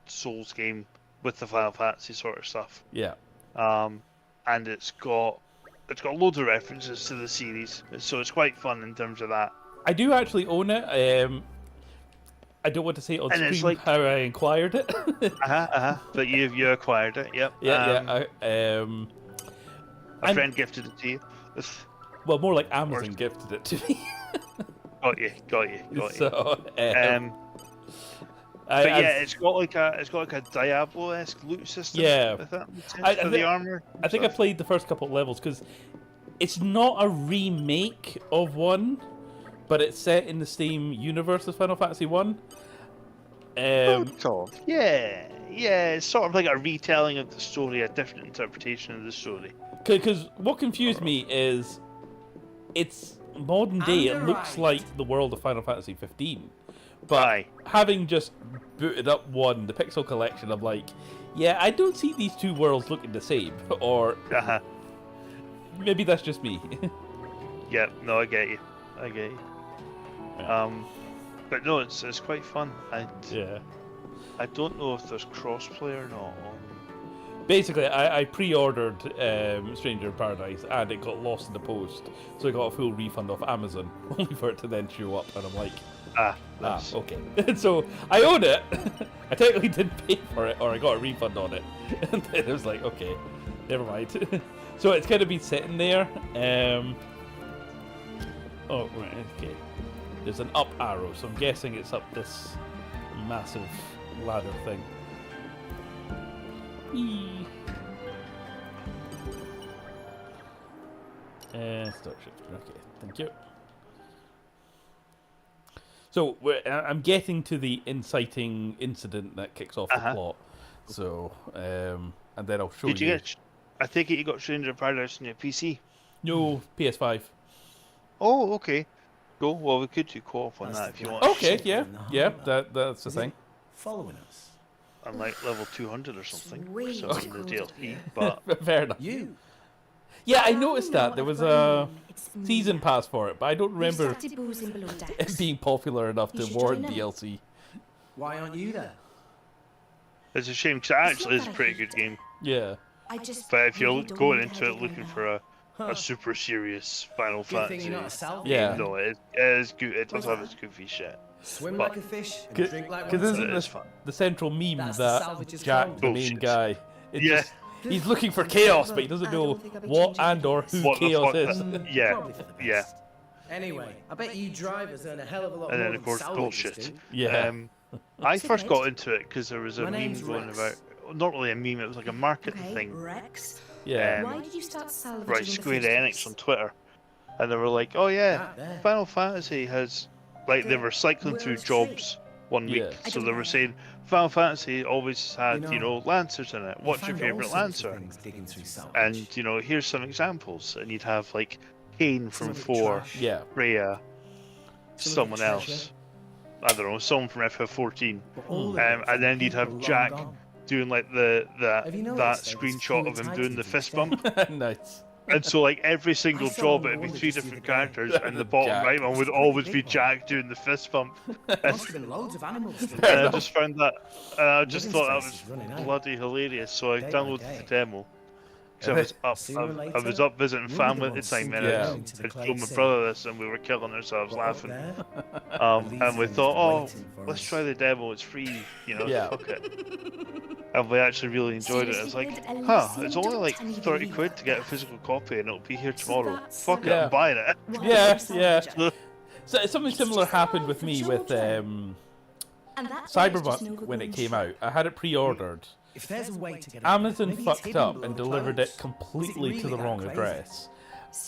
Souls game with the Final Fantasy sort of stuff. Yeah. And it's got loads of references to the series, so it's quite fun in terms of that. I do actually own it. I don't want to say on And it's stream like- how I acquired it. But you acquired it, yep. yeah. A friend gifted it to you. Well, more like Amazon gifted it to me. Got you. So, But yeah, it's got like a Diablo-esque loot system. Yeah. If that makes sense, for the armor. I think I played the first couple of levels because it's not a remake of one, but it's set in the same universe as Final Fantasy 1. Yeah, it's sort of like a retelling of the story, a different interpretation of the story. Because what confused me is it's modern day. It looks like the world of Final Fantasy 15. But having just booted up one, the Pixel Collection, I'm like, yeah, I don't see these two worlds looking the same. Or maybe that's just me. Yeah, no, I get you. But no, it's quite fun. I don't know if there's crossplay or not. Basically, I pre-ordered Stranger in Paradise and it got lost in the post, so I got a full refund off Amazon, only for it to then show up, and I'm like, okay. So I own it. I technically didn't pay for it, or I got a refund on it, and then it was like, okay, never mind. So it's kind of been sitting there. Oh, right, okay. There's an up arrow, so I'm guessing it's up this massive ladder thing. Whee. Start shift. Okay, thank you. So I'm getting to the inciting incident that kicks off the plot. So, and then I'll show you. Did you get? I take it you got Stranger in Paradise on your PC. No, PS5. Oh, okay. Go. Well, we could do co-op on that if you want. Okay, yeah, that's the thing. Following us. I'm like level 200 or something. Sweet. So in the DLC, but Fair enough. Yeah, I noticed that there was a season pass for it, but I don't remember started boozing below it decks. being popular enough You to should warrant join them. DLC. Why aren't you there? it's a shame because it actually is a pretty good game. Yeah. I just But if really you're don't going know into how it to looking go for a super serious Final Good thing Fantasy, you're not a salve. Yeah. no, it is good. It does have its goofy shit. Swim But- like a fish and drink like Because water. isn't It is this fun. the central meme That's the that salvage's Jack, code. the main Bullshit. guy, it Yeah. just, he's looking for chaos, but he doesn't I know don't think I'll be what changing and or who What the chaos fuck is. that- Yeah, Probably for the yeah. best. Anyway, I bet you drivers earn a hell of a lot And more then of than course salvages bullshit. do. Yeah. I first got into it because there was a My meme name's going Rex. about. Not really a meme. It was like a marketing Okay, thing. Rex. Yeah. Um, Why did you start salvaging Right, in the Square first Enix place? on Twitter, and they were like, "Oh yeah, That there. Final Fantasy has like they were cycling through World jobs one week, Yeah. I so don't they know. were saying Final Fantasy always had You know, Lancers in it. I What's your find all favorite sorts of Lancer? things digging through salvage. And here's some examples, and you'd have like Kane Some from of it 4, trash, Yeah. Freya, some of it someone treasure, else. I don't know, someone from FF14. but all of it And from then you'd people have long Jack gone. doing like Have you that noticed that it's screenshot fully of him tied doing to the each fist other? bump. Nice. And so, like, every single I saw job, on the it'd be wall 3 just the different other day. characters, and the bottom Jack. right one would always be Jack doing the fist bump. There must have been loads of animals. And I just found that, and I just Living thought that space was is running out. bloody hilarious. So I Day by downloaded day. the demo. Because I Sooner or was later, up visiting we'll be family the at the ones time, sinking and Yeah. I into the had clay told my sea. brother this, and we were killing ourselves But up laughing. there, And we things thought, oh, waiting for let's us. try the demo. It's free, you know. Yeah. Fuck it. And we actually really enjoyed it. It's Seriously, like, Ed, huh? Elysium, It's only don't like tell me you 30 believe quid that. to get a physical copy, and it'll be here So tomorrow. that's, Fuck it, Yeah. I'm buying it. why Yeah, you're a yeah. salvager. So something It's similar just happened art with for me with children. And that there's just Cyberpunk no when it good came shot. out. I had it pre-ordered. If there's a way to get Amazon maybe it's fucked hidden up below and the delivered clothes. it completely Was it to the really wrong that crazy? address.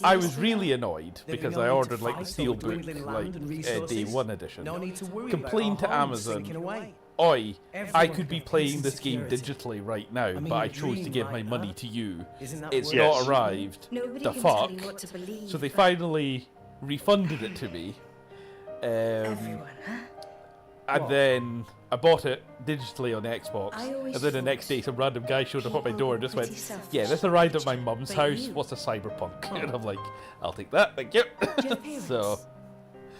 I was Seriously, really though? annoyed There'd be because no I need to ordered like the fight over steelbook, dwindling like land and day resources. one edition. No need to worry Complained about to our homes Amazon. sinking away. Oi, I Everyone could be got playing peace and this game security. digitally right now, mean, but I your chose to dream give my like money that. to you. Isn't that It's worth Yes. not arrived. Nobody The can fuck? tell you what to believe. So they but finally refunded it to me. everyone, huh? And What? then I bought it digitally on Xbox. I always And then the next thought day, some random guy showed up at my people door were and just went, pretty selfish. "Yeah, this arrived at my mum's But house. you- What's a cyberpunk?" And I'm like, "I'll take that, thank you." Do you have parents? So,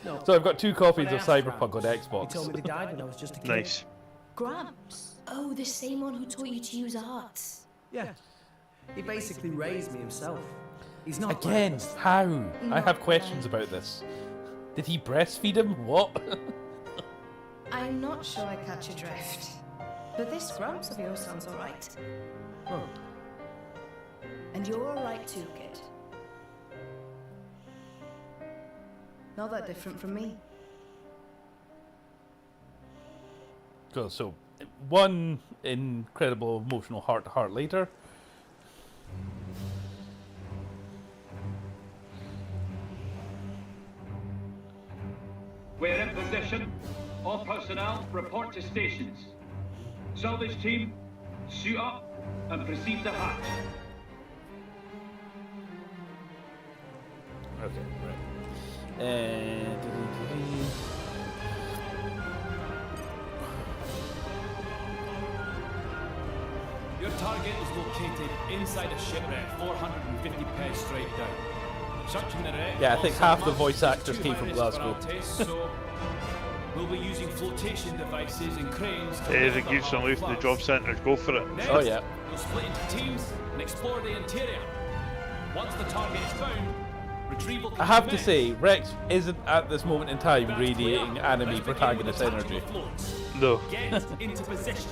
No. so I've got 2 copies When I of asked Cyberpunk on Gramps, He told Xbox. me they died when I was just a kid. Nice. Gramps. Oh, the same one who taught you to use arts. Yeah. He basically raised me himself. He's not Again, breakfast. how? I Not have questions right. about this. Did he breastfeed him? What? I'm not sure I catch your drift. But this Gramps of yours sounds alright. Huh. And you're alright too, kid. Not that different from me. Cool. So, one incredible emotional heart-to-heart later. We're in position. All personnel report to stations. Salvage team, suit up and proceed to hatch. Okay, right. And Your target is located inside a shipwreck 450 pairs straight down. Searching the wreck. Yeah, I think also half the marks voice with actors 2 came from high-risk Glasgow. morale tests, so we'll be using flotation devices and cranes to If lift it the gives some hull loose in the flux. job centres, go for it. Next, Oh, yeah. We'll split into teams and explore the interior. Once the target is found, retrieval can I have to commence. say, Rex isn't at this moment in time That's radiating clear. anime Let's begin with protagonist the tactical energy. floats. No. Get into position.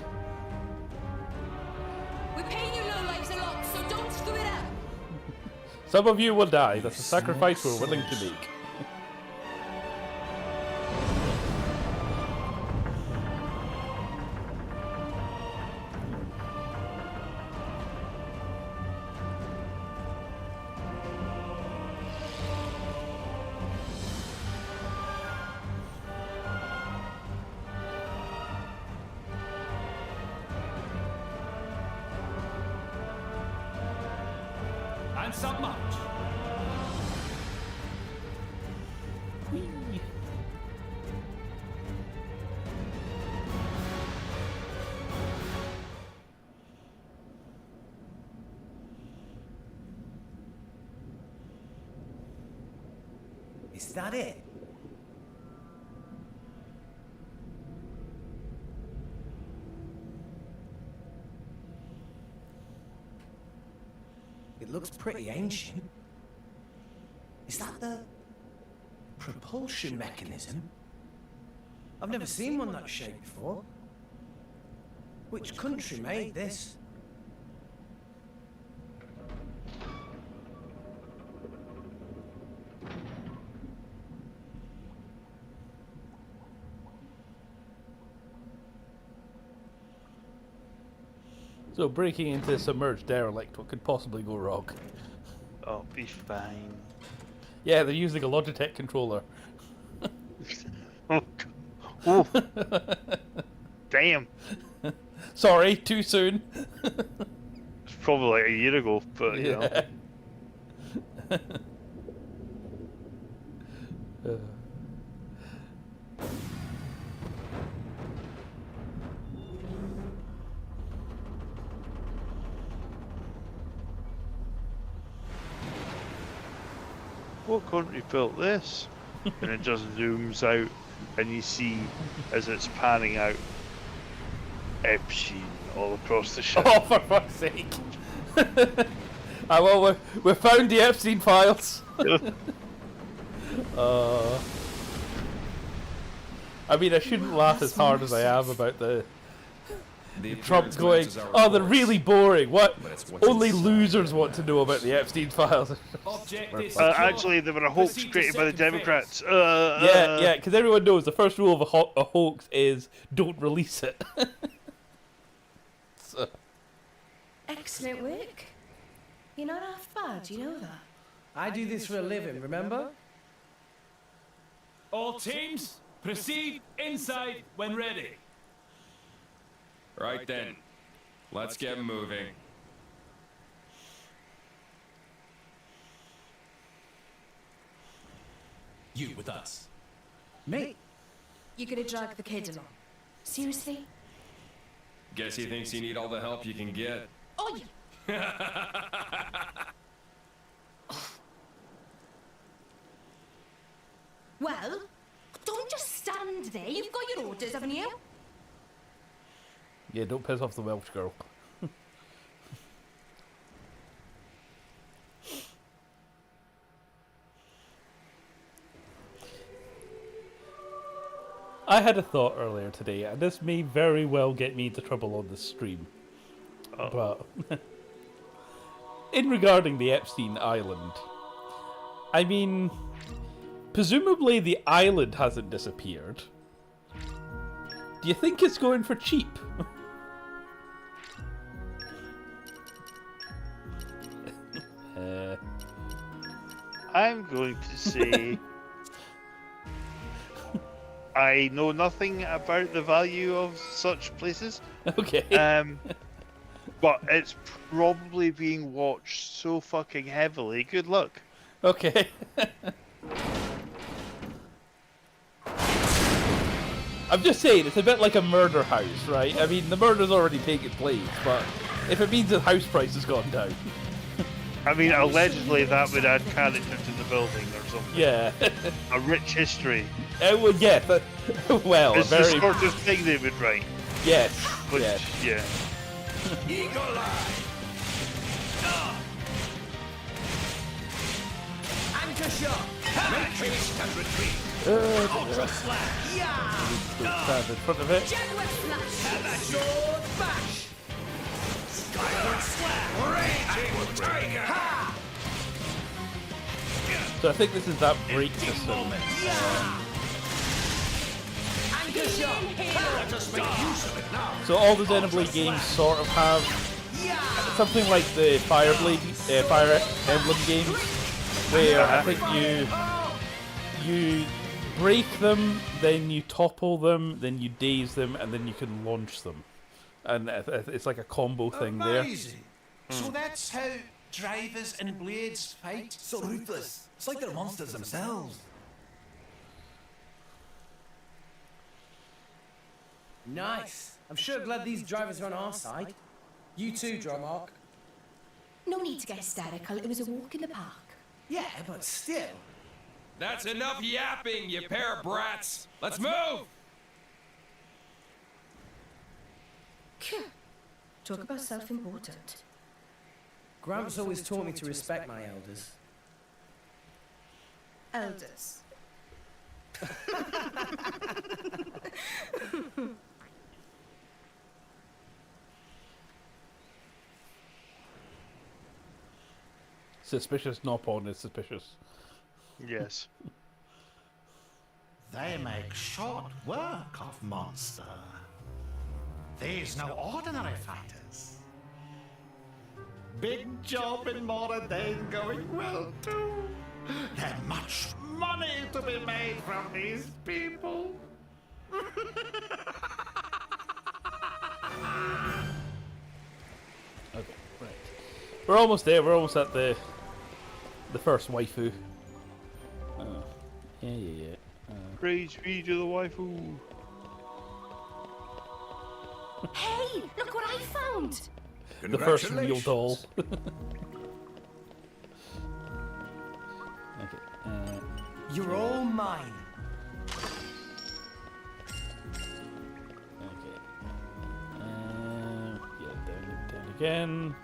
We're paying you lowlifes a lot, so don't screw it up. Some of you will die. That's a sacrifice we're willing to make. And submerge. Is that it? It looks pretty ancient. Is that the propulsion mechanism? I've never seen one that shape before. Which country made this? So, breaking into a submerged derelict, what could possibly go wrong? Oh, be fine. Yeah, they're using a Logitech controller. Oh, God. Oh. Damn. Sorry, too soon. It's probably like a year ago, but you know. what country built this? And it just zooms out, and you see, as it's panning out, Epstein all across the ship. Oh, for fuck's sake! Well, we found the Epstein files. I mean, I shouldn't laugh as hard as I am about the Trump going, oh, they're really boring. What? Only losers want to know about the Epstein files. Actually, they were a hoax created by the Democrats. Yeah, because everyone knows the first rule of a hoax is don't release it. So. Excellent work. You're not half bad, you know that. I do this for a living, remember? All teams, proceed inside when ready. Right then. Let's get moving. You with us. Me? You're gonna drag the kid along. Seriously? Guess he thinks you need all the help you can get. Oh, yeah. Well, don't just stand there. You've got your orders, haven't you? Yeah, don't piss off the Welsh girl. I had a thought earlier today, and this may very well get me into trouble on the stream. But in regarding the Epstein Island, I mean, presumably the island hasn't disappeared. Do you think it's going for cheap? I'm going to say I know nothing about the value of such places. Okay. But it's probably being watched so fucking heavily. Good luck. Okay. I'm just saying, it's a bit like a murder house, right? I mean, the murder's already taken place, but if it means the house price has gone down. I mean, allegedly that would add character to the building or something. Yeah. A rich history. Well, yeah, but, well, It's a very... the sort of thing they would write. Yes, Which, yes. yeah. Eagle Eye! Anchor shot! Matrix and retreat! Ultra slash! Stand in front of it. Jaguar slash! Sword bash! Skyward slap! Raging tiger! Ha! So I think this is that break system. Anchor shot! Just make use of it now! So all the Xenoblade games sort of have something like the Fire Emblem games, where I think you break them, then you topple them, then you daze them, and then you can launch them. And it's like a combo thing there. Amazing. So that's how drivers and blades fight? So ruthless. It's like they're monsters themselves. Nice. I'm sure glad these drivers are on our side. You too, Dromark. No need to get hysterical. It was a walk in the park. Yeah, but still. That's enough yapping, you pair of brats. Let's move! Talk about self-important. Gramps always taught me to respect my elders. Elders. Suspicious Nopon is suspicious. Yes. They make short work of monster. These no ordinary fighters. Big job in Moradane going well too. There's much money to be made from these people. Okay, right. We're almost there. We're almost at the first waifu. Yeah. Praise be to the waifu. Hey, look what I found! The first real doll. Okay. You're all mine. Okay. Yeah, down again.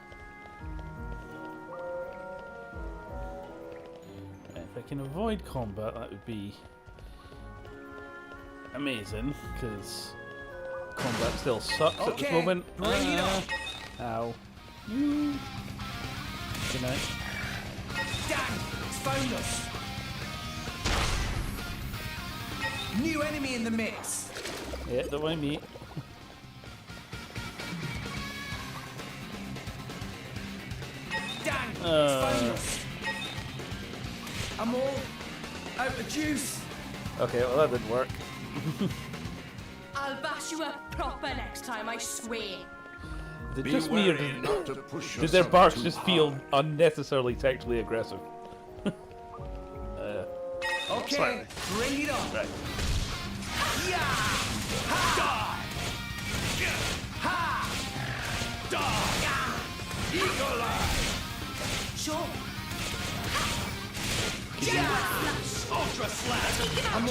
If I can avoid combat, that would be amazing, because combat still sucks at this moment. Bring it on. Ow. Good night. Dang! It's found us. New enemy in the mix. Yeah, don't mind me. Dang! It's found us. I'm all out of juice. Okay, well that didn't work. I'll bash you up proper next time, I swear. Is it just me, or did their barks just feel unnecessarily sexually aggressive? Okay, Slightly. bring it on. Right. Yeah! Ha! Ha! Eagle eye! Sure. Yeah! Ultra slash! I'm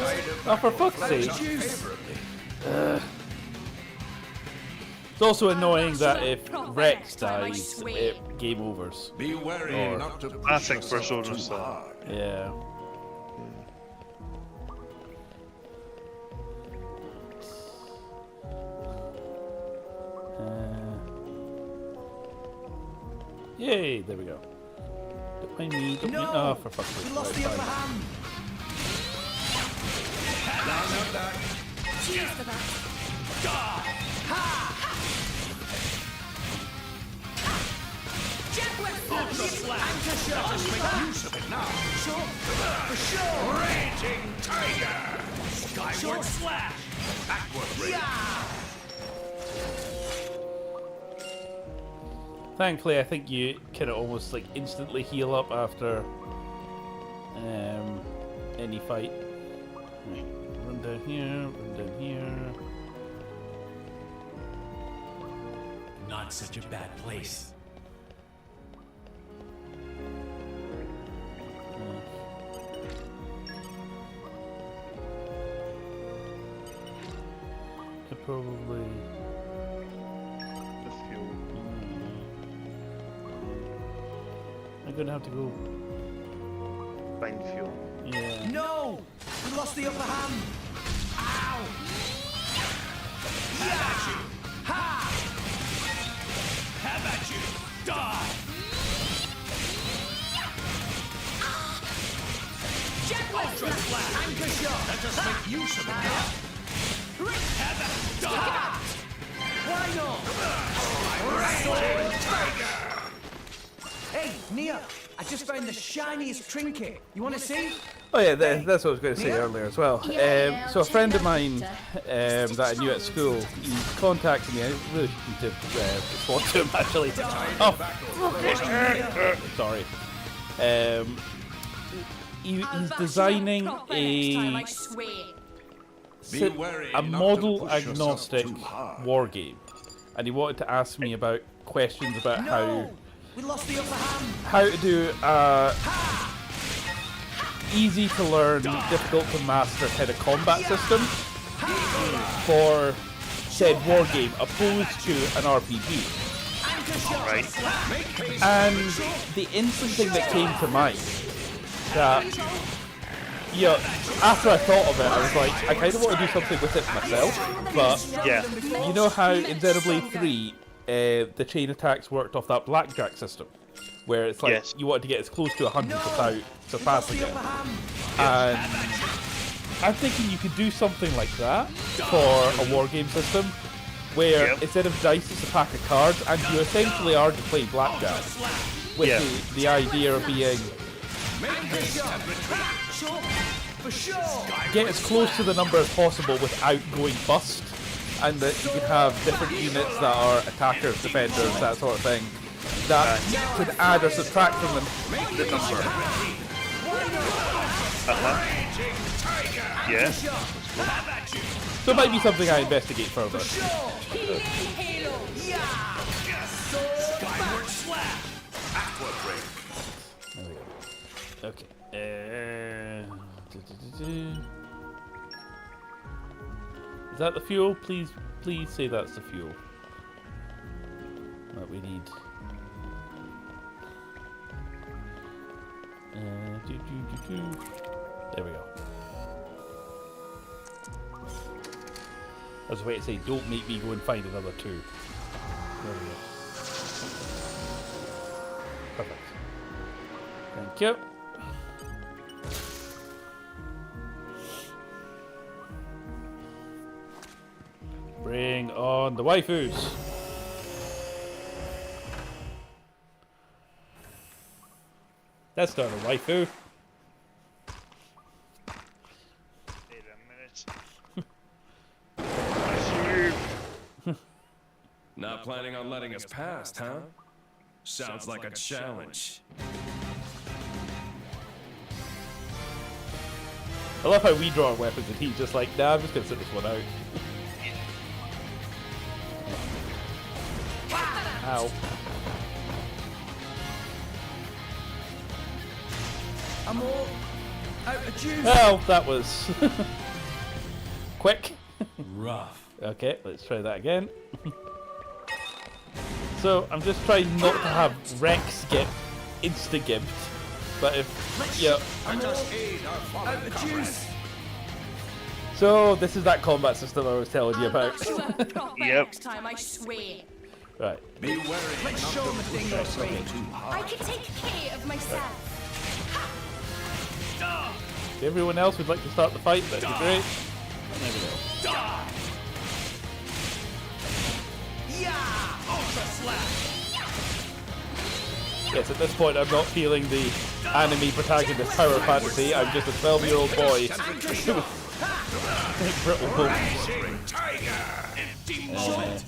Oh, for fuck's sake. It's also annoying that if Rex dies, it game overs. Be wary not to push Classic yourself Persona too style. hard. Yeah. Yay, there we go. Don't mind me, don't mind. Oh, for fuck's sake. We lost the upper hand. Cheers for that. Ultra slash! Let us make use of it now! Sure. For sure. Raging tiger! Skyward slash! Backward ring! Thankfully, I think you kind of almost like instantly heal up after any fight. Right. Run down here, run down here. Not such a bad place. Could probably. The fuel. I'm gonna have to go. Find fuel. Yeah. No! We lost the upper hand. Ow! Have at you! Ha! Have at you! Die! Ultra slash! Anchor shot! Let us make use of it now! Have at die! Why not? Raging tiger! Hey, Nia! I just found the shiniest trinket. You want to see? Oh yeah, that's what I was going to say earlier as well. So a friend of mine that I knew at school, he contacted me. I really need to respond to him actually. Oh, sorry. He's designing a model-agnostic war game, and he wanted to ask me about questions about We lost the upper hand. how to do easy to learn, difficult to master kind of combat system for said war game opposed to an RPG. Right. And the instant thing that came to mind that, after I thought of it, I was like, I kind of want to do something with it myself, but Yeah. you know how in Xenoblade 3 the chain attacks worked off that blackjack system, where it's like you wanted to get as close to 100 without surpassing it. And I'm thinking you could do something like that for a war game system, where instead of dice it's a pack of cards, and you essentially are just playing blackjack, with the idea of being get as close to the number as possible without going bust, and that you can have different units that are attackers, defenders, that sort of thing, that could add or subtract from the number. Yeah. So it might be something I investigate further. Skyward slash! Backward ring! Okay. Is that the fuel? Please say that's the fuel that we need. There we go. I was waiting to say, don't make me go and find another 2. There we go. Perfect. Thank you. Bring on the waifus. That's not a waifu. Wait a minute. Not planning on letting us past, huh? Sounds like a challenge. I love how we draw our weapons and he's just like, nah, I'm just gonna sit this one out. Ow. I'm all out of juice. Oh, that was quick. Rough. Okay, let's try that again. So I'm just trying not to have Rex get insta-gimped, but if I'm all out of juice. So this is that combat system I was telling you about. Yep. Next time, I swear. Right. Be wary. Let's show them a thing or three. I can take care of myself. If everyone else would like to start the fight, that'd be great. There we go. Yeah! Ultra slap! Yes, at this point I'm not feeling the anime protagonist power fantasy, I'm just a 12-year-old boy with brittle bones. Tiger. Empty moment.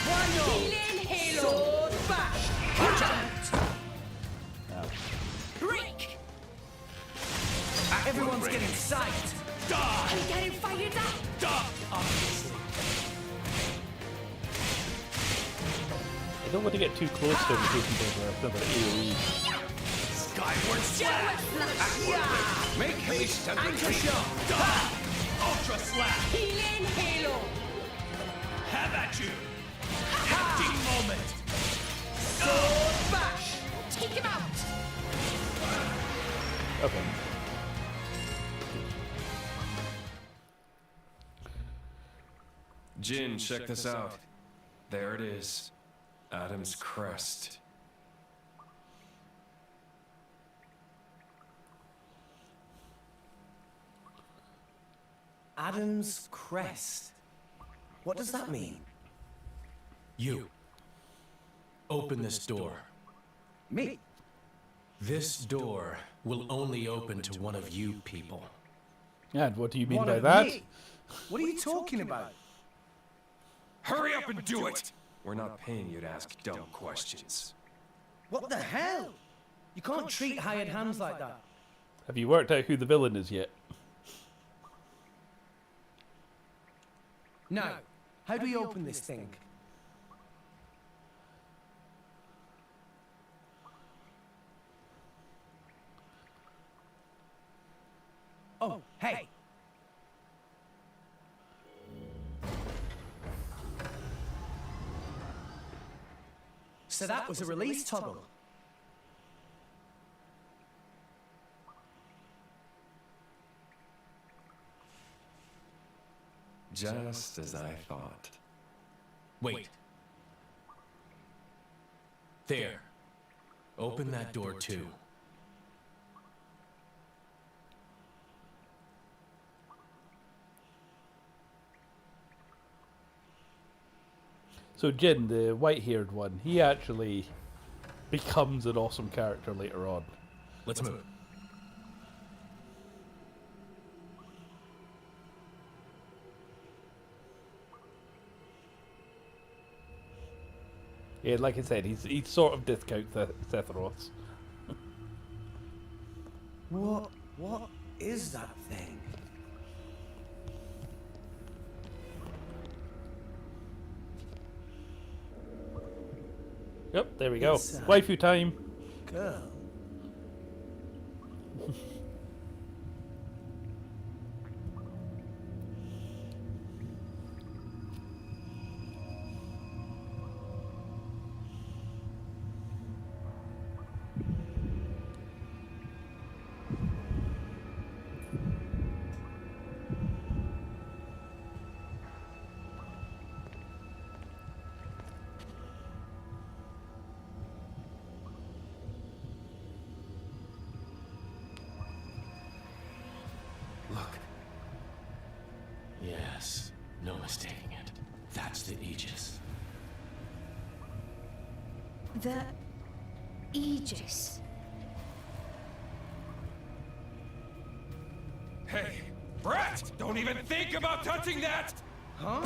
Healing halo. Bash! Break. Everyone's getting psyched. I'm getting fired up. I don't want to get too close to him in case he does another AoE. Skyward slash. Make haste and retreat. Ultra slap! Healing halo. Have at you! Empty moment! Sword bash! Take him out. Okay. Jin, check this out. There it is. Adam's crest. Adam's crest. What does that mean? You. Open this door. Me? This door will only open to one of you people. And what do you mean One by of that? me? What are you talking about? Hurry up and do it! We're not paying you to ask dumb questions. What the hell? You can't treat hired hands like that. Have you worked out who the villain is yet? Now, how do we open this thing? Oh, hey! So that was a release toggle. Just as I thought. Wait. There. Open that door too. So Jin, the white-haired one, he actually becomes an awesome character later on. Let's move. Yeah, like I said, he's sort of discount Sephiroth. What is that thing? Yep, there we go. It's, Waifu time. Girl. Yes, no mistaking it. That's the Aegis. The Aegis. Hey, Brett! Don't even think about touching that! Huh?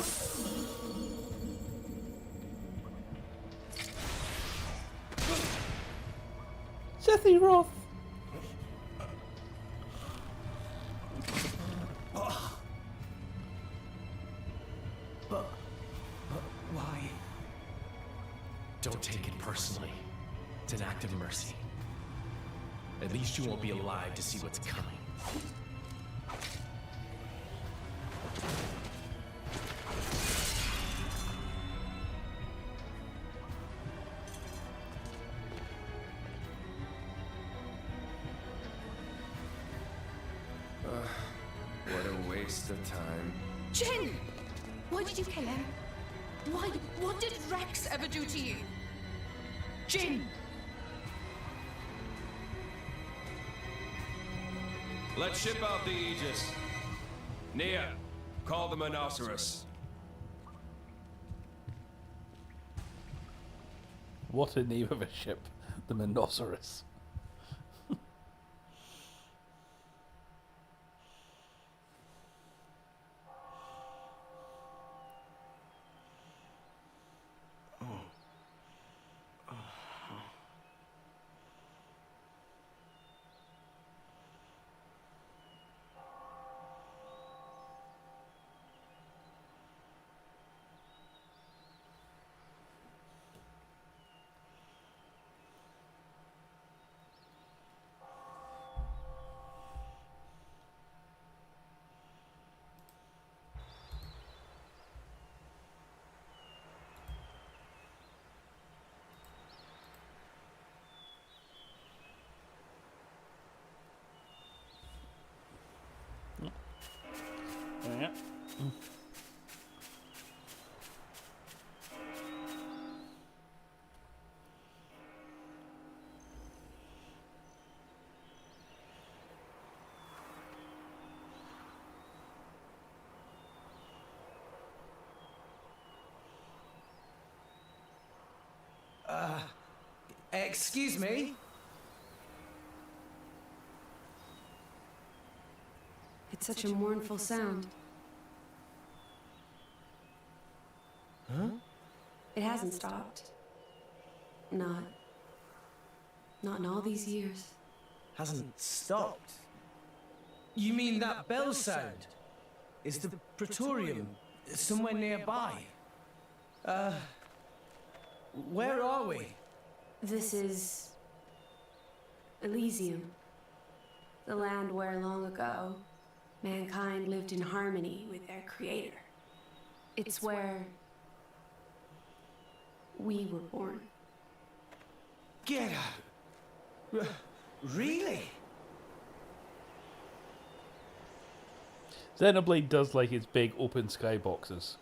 Sephiroth! But why? Don't take it personally. It's an act of mercy. At least you won't be alive to see what's coming. What a waste of time. Jin! Why did you kill him? Why? What did Rex ever do to you? Jin! Let's ship out the Aegis. Nia, call the Monoceros. What a name of a ship, the Monoceros. Yeah. Excuse me? It's such a mournful sound. Huh? It hasn't stopped. Not in all these years. Hasn't stopped? You mean that bell sound? Is the Praetorium somewhere nearby? Where are we? This is Elysium, the land where long ago mankind lived in harmony with their creator. It's where we were born. Get out! Really? Xenoblade does like its big open sky boxes.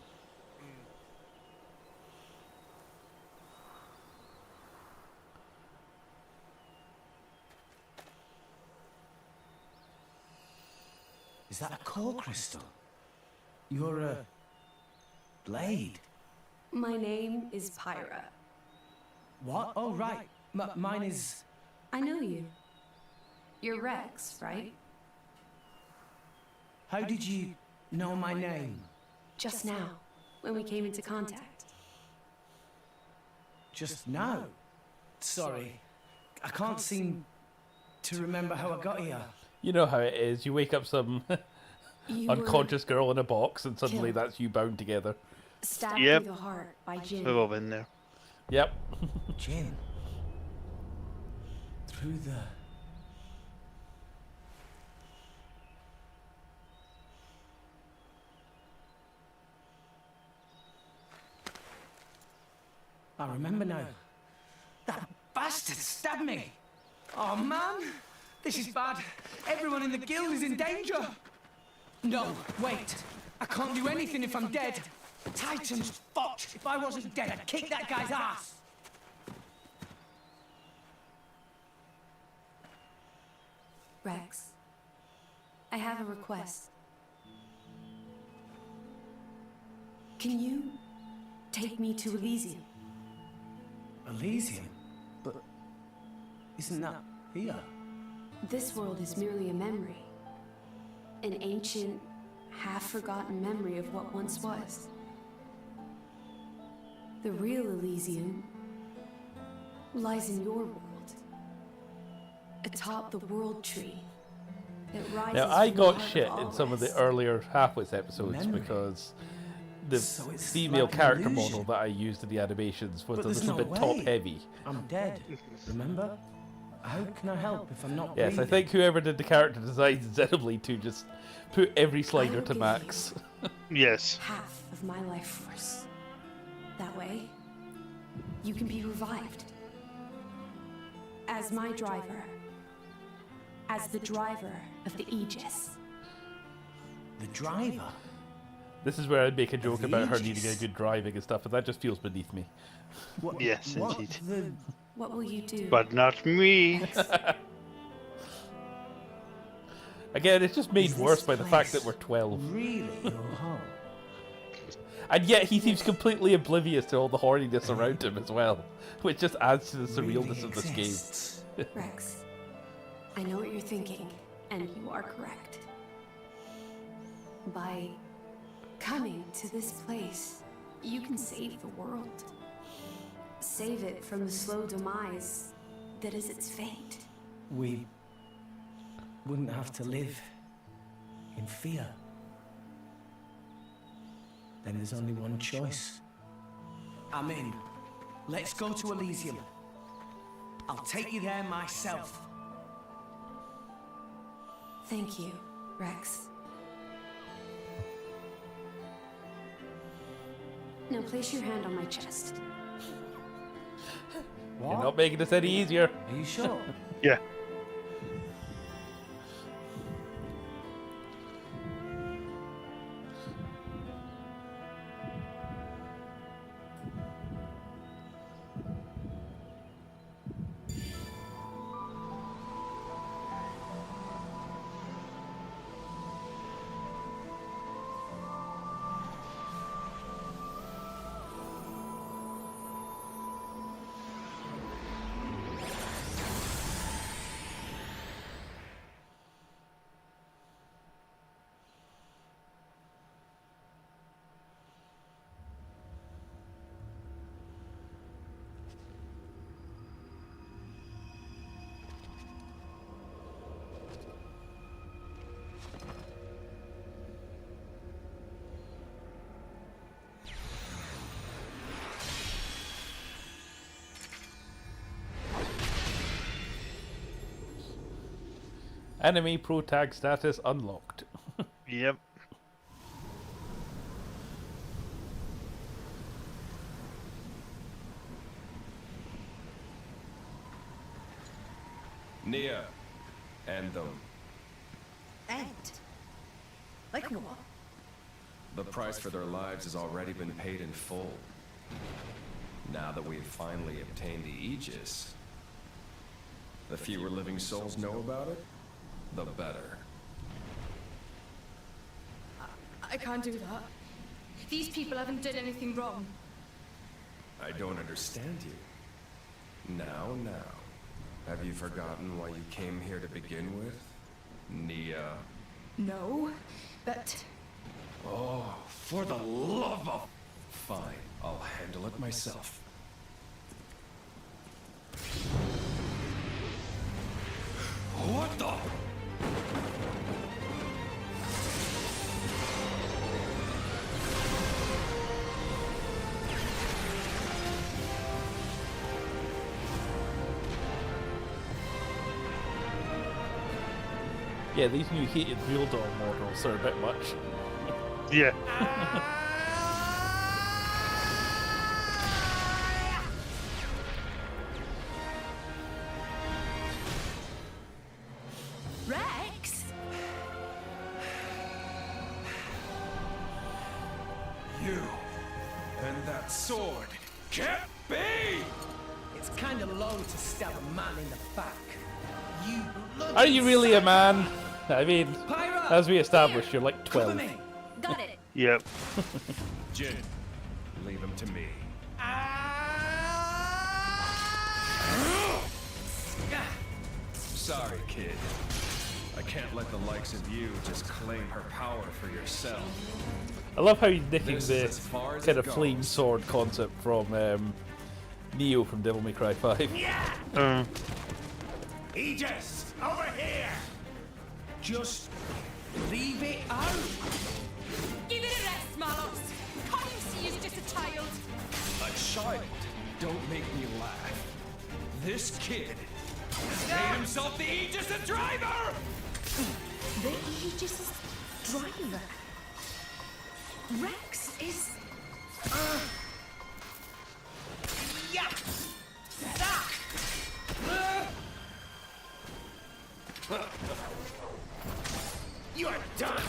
Is that a core crystal? You're a blade. My name is Pyra. What? Oh, right. Mine is... I know you. You're Rex, right? How did you know my name? Just now, when we came into contact. Just now? Sorry. I can't seem to remember how I got here. You know how it is. You wake up some You unconscious girl in a box and suddenly killed. that's you bound together. Stabbed Yep. through the heart by Jin. We've all been there. Yep. Jin. Through the... I remember now. That bastard stabbed me. Oh, man. This is bad. Everyone in the guild is in danger. No, wait. I can't do anything if I'm dead. Titan's fucked. If I wasn't dead, I'd kick that guy's ass. Rex, I have a request. Can you take me to Elysium? Elysium? But isn't that here? This world is merely a memory. An ancient, half-forgotten memory of what once was. The real Elysium lies in your world. Atop the world tree that rises Now, I from the got heart shit of in all some of the rest. earlier Halfwits episodes Memory. because the So it's female like an character illusion. model that I used in the animations was But a there's little no bit way. top heavy. I'm dead, remember? How can I help if I'm not Yes, I breathing? think whoever did the character designs in Xenoblade 2 just put every slider will to give max. Yes. Half of my life force. That way, you can be revived. As my driver. As the driver of the Aegis. The driver? This is where I'd make a joke the about her Aegis. needing a good driving and stuff, but that just feels beneath me. What, Yes, what indeed. the... What will you do? But not me. Again, it's just made Is worse this by the fact that place we're 12. Really your home? And yet he seems completely oblivious to all the horniness around him as well, which just adds to the surrealness of this game. exists? Rex, I know what you're thinking, and you are correct. By coming to this place, you can save the world. Save it from the slow demise that is its fate. We wouldn't have to live in fear. Then there's only one choice. I'm in. Let's go to Elysium. I'll take you there myself. Thank you, Rex. Now place your hand on my chest. You're not making this any easier. Are you sure? Yeah. Enemy pro tag status unlocked. Yep. Nia, end them. End? Like what? The price for their lives has already been paid in full. Now that we've finally obtained the Aegis, the fewer living souls know about it, the better. I can't do that. These people haven't done anything wrong. I don't understand you. Now. Have you forgotten why you came here to begin with? Nia. No, but... Oh, for the love of... Fine, I'll handle it myself. What the... Yeah, these new heated real doll models are a bit much. Yeah. Rex? You and that sword can't be! It's kind of low to stab a man in the back. You Are you really a man? I mean, Pyra! as we established, you're like Cover 12. me! Got it. Yep. Jin, Leave him to me. Sorry, kid. I can't let the likes of you just claim her power for yourself. I love how he's nicking This the is as far as kind it of goes. flame sword concept from Neo from Devil May Cry 5. Aegis, over here! Just leave it out. Give it a rest, Malos. Can't you see he's just a child? A child? Don't make me laugh. This kid Has made himself the Aegis driver! The Aegis driver. Rex is. Yeah! You're done!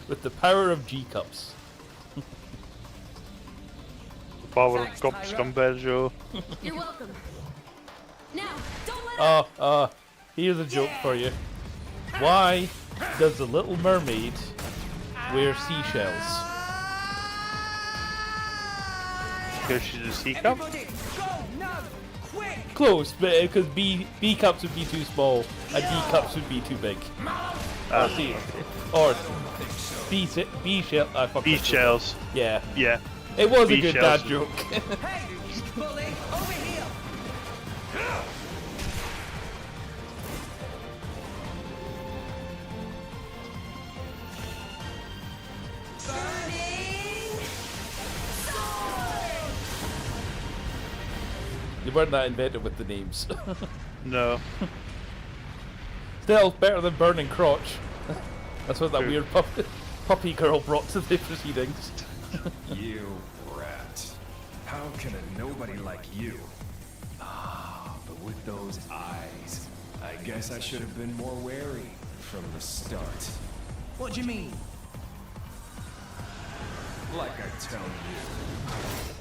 With the power of G-Cups. Power Thanks, of Tyra. Scumberjo. You're welcome. Now, don't let Here's a joke for you. Why does the Little Mermaid wear seashells? Because she's a sea cup. Everybody, go now! Quick! Close, but because B cups would be too small and D cups would be too big. Or B shell. I fucked Bee up. shells. Yeah, Yeah. it was a Bee good shells. dad joke. Hey, bully, over here! burning. They weren't that inventive with the names. No. Still better than burning crotch. That's what that True. weird puppy girl brought to the proceedings. You rat. How can a nobody like you? Ah, but with those eyes, I guess I should have been more wary from the start. What do you mean? Like I tell you.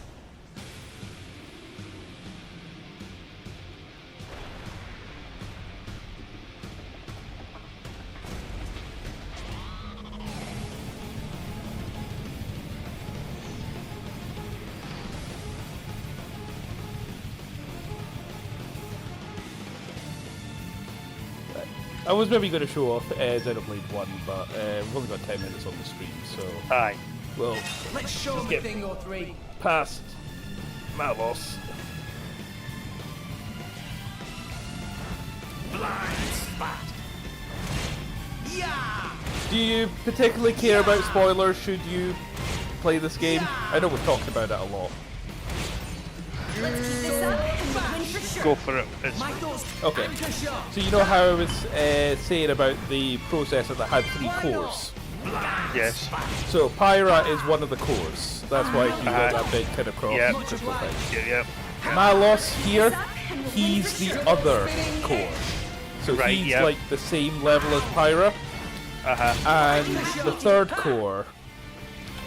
I was maybe going to show off Xenoblade 1, but we've only got 10 minutes on the stream, so Aye. we'll Let's show them a Skip. thing or three. past Malos. Blind spot! Yeah! Do you particularly care about spoilers should you play this game? I know we've talked about it a lot. Let's keep this up and we'll win for sure. Go for it. It's My thoughts. Okay. Anchor shot. So you know how I was saying about the processor that had 3 cores? yes. So Pyra is one of the cores. That's why you got that big kind of cross Yep. crystal thing. Yep. Malos here, he's the other core. So Right, he's yep. like the same level as Pyra. And the third core,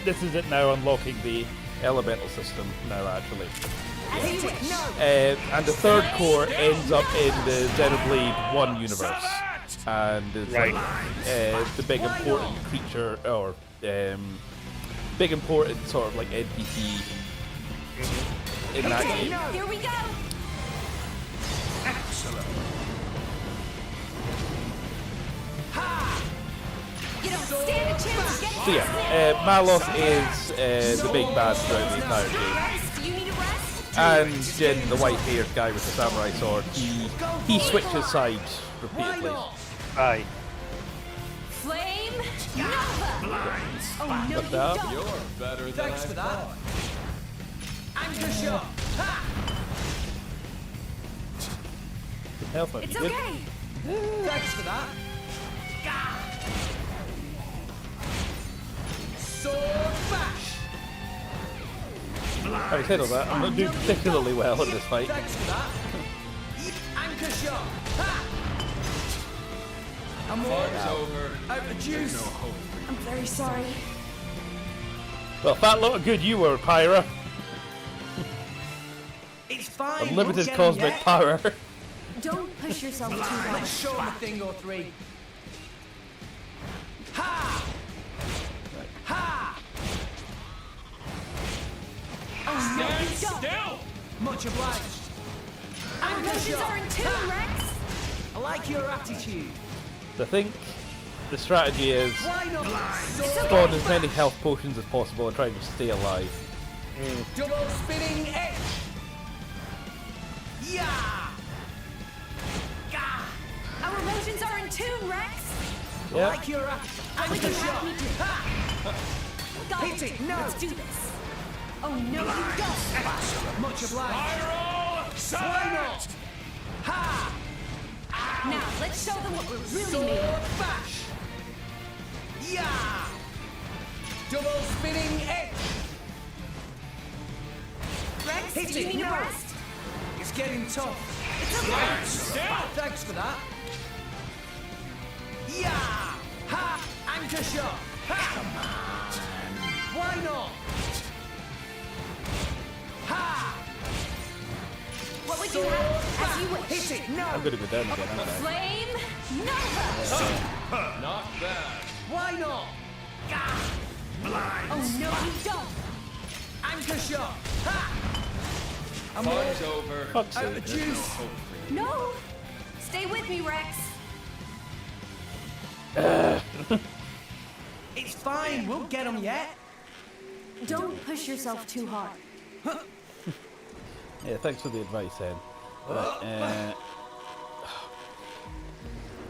this is it now unlocking the elemental system now actually. And the third core ends up in the Xenoblade 1 universe. And is Right. like, the big important creature, or big important sort of like NPC in that game. Here we go. Excellent. You don't stand a chance to get So yeah, Malos is the big bad throughout the entire game. Rest? You need a rest? And Jin, the white-haired guy with the samurai sword, he switches sides repeatedly. Aye. Flame Nova. Oh no, Look you that up. don't. You're better than Thanks I for that. thought. Anchor shot. Ha! Health might be It's good. okay. Thanks for that. Sword bash. Having said all that, I'm not doing particularly well in this fight. Thanks for that. Anchor shot. Ha! I'm Fight's over. out of juice. No hope. I'm very sorry. Well, fat lot of good you were, Pyra. It's fine. Unlimited Don't get cosmic yet. power. Don't push yourself too hard. Let's show them a thing or three. Oh, no, you Stand don't. still! Much obliged. Our Anchor motions shot. are in tune, Rex. I like your attitude. I think the strategy is Why not? spawn as many health potions as possible and try to stay alive. Double spinning edge. Yeah. Gah. Our motions are in tune, Rex. I Yeah. like your attitude. What would Anchor you have shot. me do? Ha. Got Hit it, no. Let's do this. Oh, no, you don't. Much obliged. Pyro! Why not? Ha. Now, let's show them what we're really Sword made of. bash. Yeah. Double spinning edge. Rex, Hit do you it, need a no. rest? It's getting tough. It's okay. Thanks for that. Yeah. Ha. Anchor shot. Ha. Come on. Why not? Ha. What would you have as you wish? Hit it. No. I'm gonna go down again, aren't I? Flame Nova. Not bad. Why not? Oh, no, you don't. Anchor shot. Ha. I'm Fun's over. Fuck's out of sake. juice. No. Stay with me, Rex. It's fine. We'll get them yet. Don't push yourself too hard. Yeah, thanks for the advice, Em. Right,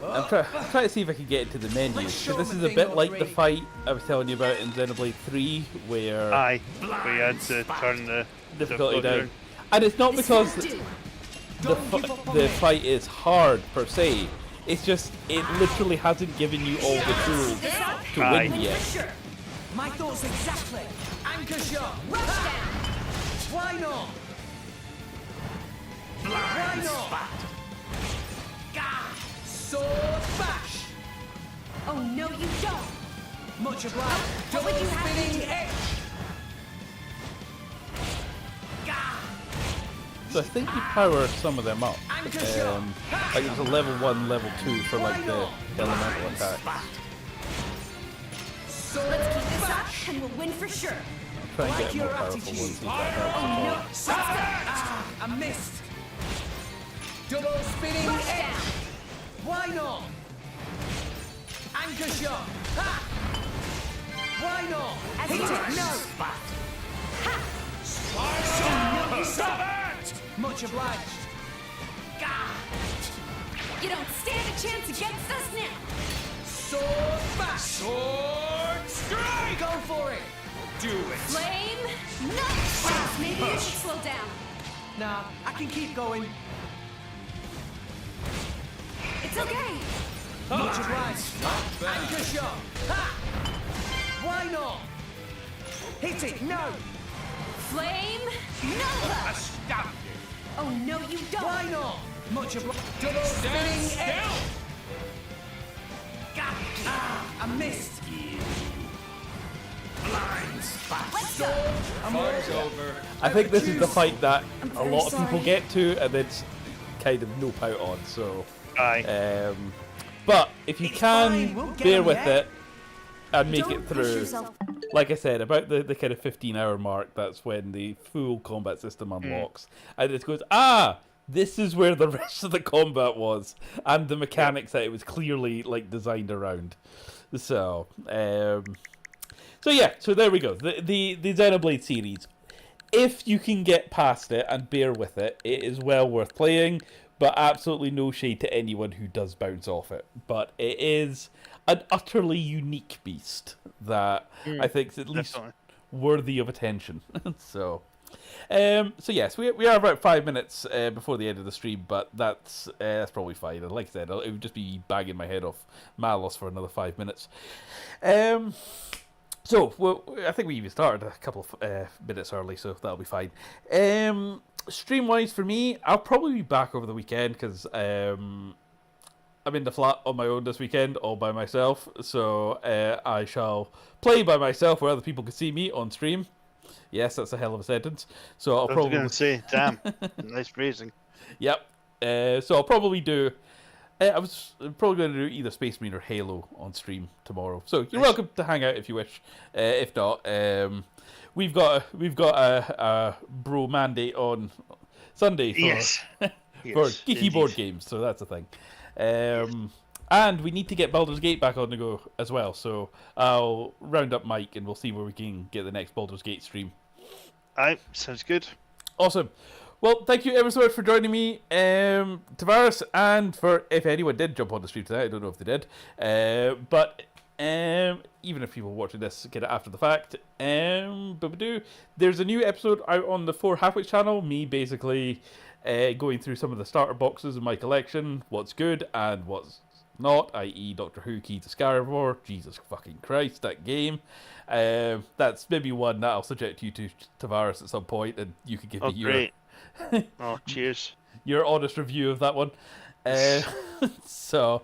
I'm trying to see if I can get into the menu, because this is a bit like the fight I was telling you about in Xenoblade 3, where Aye, where you had to turn the difficulty down. And it's not because the fight is hard per se. It's just it literally hasn't given you all the tools to win yet. My thoughts exactly. Anchor shot. Why not? Why not? Gah. Sword bash. Oh, no, you don't. Much obliged. What would Double you have me spinning do? edge. So I think you power some of them up. Like it was a level 1, level 2 for like the elemental attack. Let's keep this up and we'll win for sure. Try and get a more powerful one, see if that helps at all. I missed. Double spinning Rush edge. down. Why not? Anchor shot. Ha. Why not? As Hit you it. wish. No. Ha. Stop it! Much obliged. You don't stand a chance against us now. Sword bash. Sword strike! Go for it. Do it! Flame Nova. Maybe you should slow down. Nah, I can keep going. It's okay. Much obliged. Not bad. Anchor shot. Ha. Why not? Hit it. No. Flame Nova. Stop Oh, no, you don't. Why not? Much obliged. Double Stand spinning edge. still! I missed. Let's go. Fun's over. I think this is the fight that a lot of people get to and it's kind of nope out on, so... Aye. But if you can fine, we'll get bear 'em with yet. it and make Don't it push through, yourself. like I said, about the kind of 15-hour mark, that's when the full combat system unlocks. And it goes, this is where the rest of the combat was, and the mechanics that it was clearly like designed around. So yeah, so there we go. The Xenoblade series. If you can get past it and bear with it, it is well worth playing, but absolutely no shade to anyone who does bounce off it. But it is an utterly unique beast that I think is at least worthy of attention. So yes, we are about 5 minutes before the end of the stream, but that's probably fine. And like I said, it would just be bagging my head off Malos for another 5 minutes. So I think we even started a couple of minutes early, so that'll be fine. Stream-wise for me, I'll probably be back over the weekend because I'm in the flat on my own this weekend, all by myself. So I shall play by myself where other people can see me on stream. Yes, that's a hell of a sentence. So I was going to say, damn, nice phrasing. Yep. So I'll probably do I was probably going to do either Space Marine or Halo on stream tomorrow. So you're welcome to hang out if you wish. If not, we've got a bro mandate on Sunday for, Yes. for Yes, geeky indeed. board games. So that's a thing. And we need to get Baldur's Gate back on the go as well. So I'll round up Mike and we'll see where we can get the next Baldur's Gate stream. Aye, sounds good. Awesome. Well, thank you ever so much for joining me, Tavares, and for if anyone did jump on the stream tonight. I don't know if they did, but even if people watching this get it after the fact, there's a new episode out on the 4 Halfwits channel. Me basically going through some of the starter boxes in my collection, what's good and what's not, i.e. Doctor Who Key to Scarivore. Jesus fucking Christ, that game. That's maybe one that I'll subject you to, Tavares, at some point, and you can give me your... Great. Oh, cheers. Your honest review of that one. So,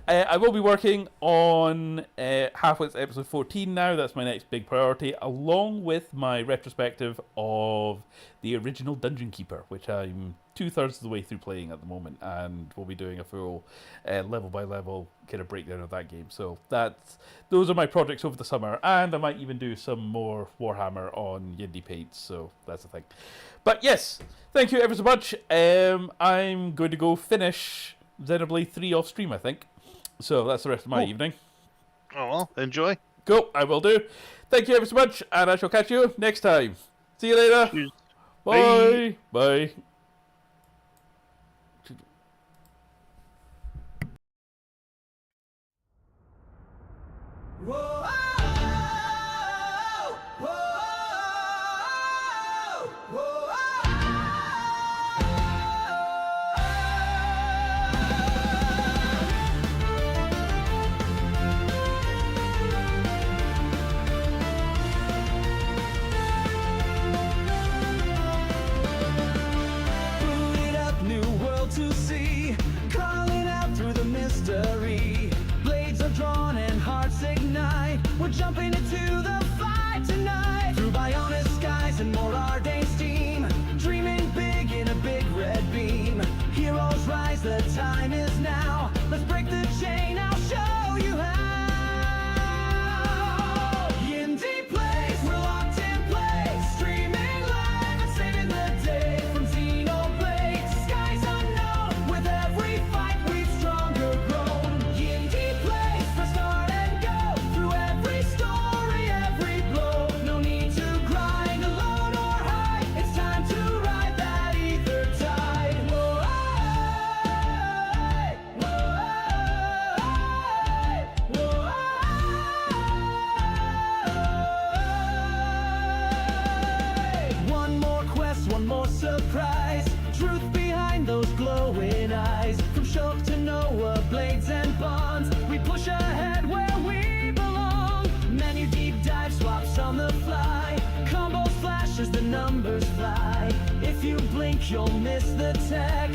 I will be working on Halfwits episode 14 now. That's my next big priority, along with my retrospective of the original Dungeon Keeper, which I'm 2/3 of the way through playing at the moment, and we'll be doing a full level by level kind of breakdown of that game. So those are my projects over the summer, and I might even do some more Warhammer on YindyPlayZ. So that's the thing. But yes, thank you ever so much. I'm going to go finish Xenoblade 3 off stream, I think. So that's the rest of my evening. Oh well, enjoy. Cool, I will do. Thank you ever so much, and I shall catch you next time. See you later. Cheers. Bye. Bye. Booted up, new world to see. Calling out through the mystery. Blades are drawn and hearts ignite. We're jumping into the fight tonight. Through bionic skies and more ardent steam. Dreaming big in a big red beam. Heroes rise, the time is now. Let's break the chain, I'll show you how. YindyPlayZ, we're locked in place. Streaming live and saving the day. From Xenoblade to skies unknown. With every fight we've stronger grown. YindyPlayZ, for start and go. Through every story, every blow. No need to grind alone or hide. It's time to ride that ether tide. Whoa, one more quest, one more surprise. Truth behind those glowing eyes. From Shulk to Noah, blades and bonds. We push ahead where we belong. Menu deep dive swaps on the fly. Combos flash as the numbers fly. If you blink, you'll miss the tech.